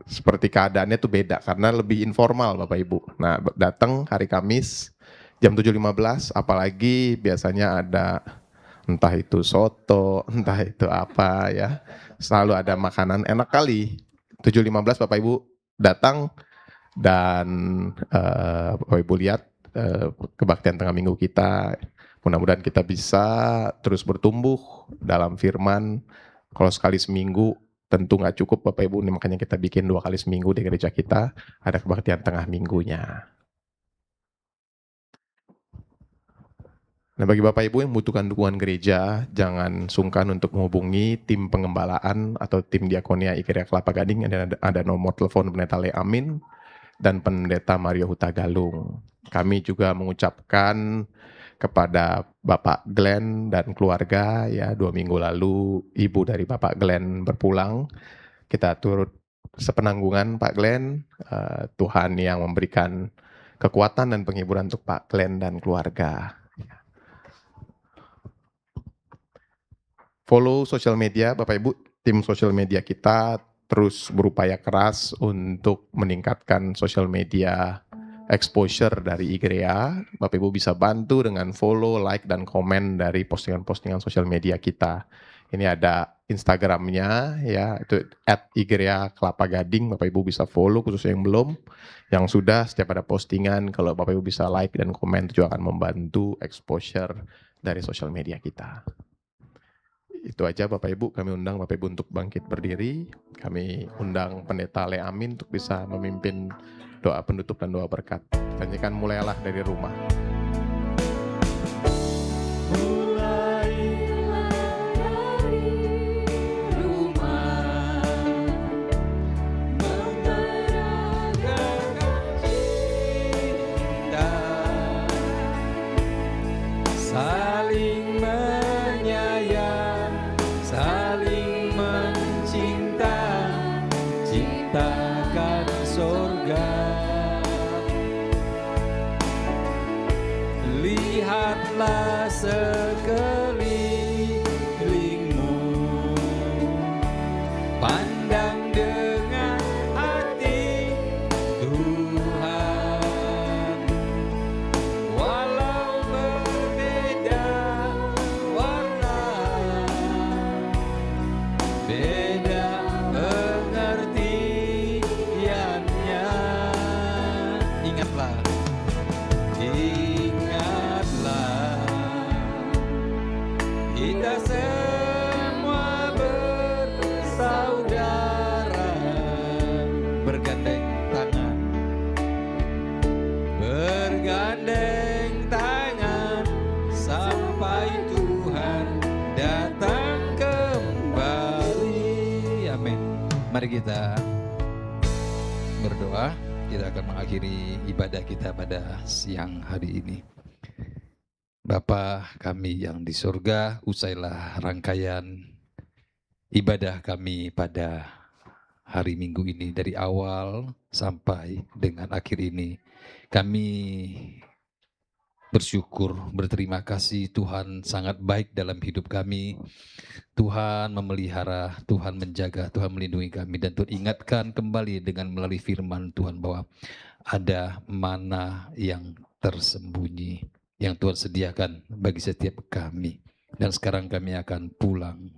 seperti keadaannya tuh beda karena lebih informal Bapak Ibu. Nah, datang hari Kamis jam 7.15, apalagi biasanya ada entah itu soto, entah itu apa ya. Selalu ada makanan enak kali. 7.15 Bapak Ibu datang dan Bapak Ibu lihat kebaktian tengah minggu kita. Mudah-mudahan kita bisa terus bertumbuh dalam firman. Kalau sekali seminggu tentu nggak cukup Bapak Ibu, makanya kita bikin 2 kali seminggu di gereja kita, ada kebaktian tengah minggunya. Nah, bagi Bapak Ibu yang membutuhkan dukungan gereja, jangan sungkan untuk menghubungi tim pengembalaan atau tim diakonia IKRIA Kelapa Gading. Ada nomor telepon Pendeta Le Amin dan Pendeta Mario Hutagalung. Kami juga mengucapkan kepada Bapak Glenn dan keluarga, ya 2 minggu lalu ibu dari Bapak Glenn berpulang. Kita turut sepenanggungan Pak Glenn. Tuhan yang memberikan kekuatan dan penghiburan untuk Pak Glenn dan keluarga. Follow sosial media Bapak Ibu, tim sosial media kita terus berupaya keras untuk meningkatkan sosial media exposure dari IGREA. Bapak Ibu bisa bantu dengan follow, like, dan komen dari postingan-postingan sosial media kita. Ini ada Instagramnya ya, itu @IGREA Kelapa Gading. Bapak Ibu bisa follow, khusus yang belum. Yang sudah, setiap ada postingan, kalau Bapak Ibu bisa like dan komen, itu juga akan membantu exposure dari sosial media kita. Itu aja Bapak Ibu, kami undang Bapak Ibu untuk bangkit berdiri. Kami undang Pendeta Le Amin untuk bisa memimpin doa penutup dan doa berkat. Kita nyanyikan mulailah dari rumah. Mulailah dari rumah, memperagakan Cinta, saling menyayang, saling mencinta, ciptakan surga. Lihatlah sekelilingmu, pandang dengan hati Tuhan. Walau berbeda warna, beda pengertiannya, ingatlah, kita semua bersaudara, bergandeng tangan sampai Tuhan datang kembali. Amin. Mari kita berdoa. Kita akan mengakhiri ibadah kita pada siang hari ini. Bapa kami yang di surga, usailah rangkaian ibadah kami pada hari Minggu ini dari awal sampai dengan akhir ini. Kami bersyukur, berterima kasih Tuhan sangat baik dalam hidup kami. Tuhan memelihara, Tuhan menjaga, Tuhan melindungi kami. Dan Tuhan ingatkan kembali dengan melalui firman Tuhan bahwa ada mana yang tersembunyi yang Tuhan sediakan bagi setiap kami. Dan sekarang kami akan pulang.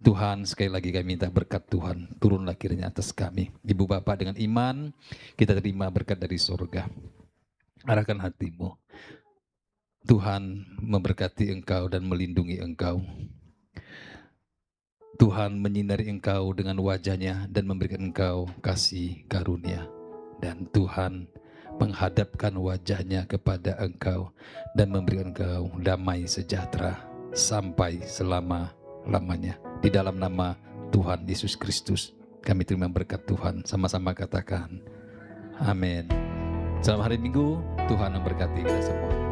Tuhan, sekali lagi kami minta berkat Tuhan, turunlah kiranya atas kami. Ibu Bapa, dengan iman kita terima berkat dari surga. Arahkan hatimu. Tuhan memberkati engkau dan melindungi engkau. Tuhan menyinari engkau dengan wajahnya dan memberikan engkau kasih karunia. Dan Tuhan menghadapkan wajahnya kepada engkau dan memberikan engkau damai sejahtera sampai selama-lamanya. Di dalam nama Tuhan Yesus Kristus kami terima berkat Tuhan. Sama-sama katakan amin. Selamat hari Minggu, Tuhan memberkati kita semua.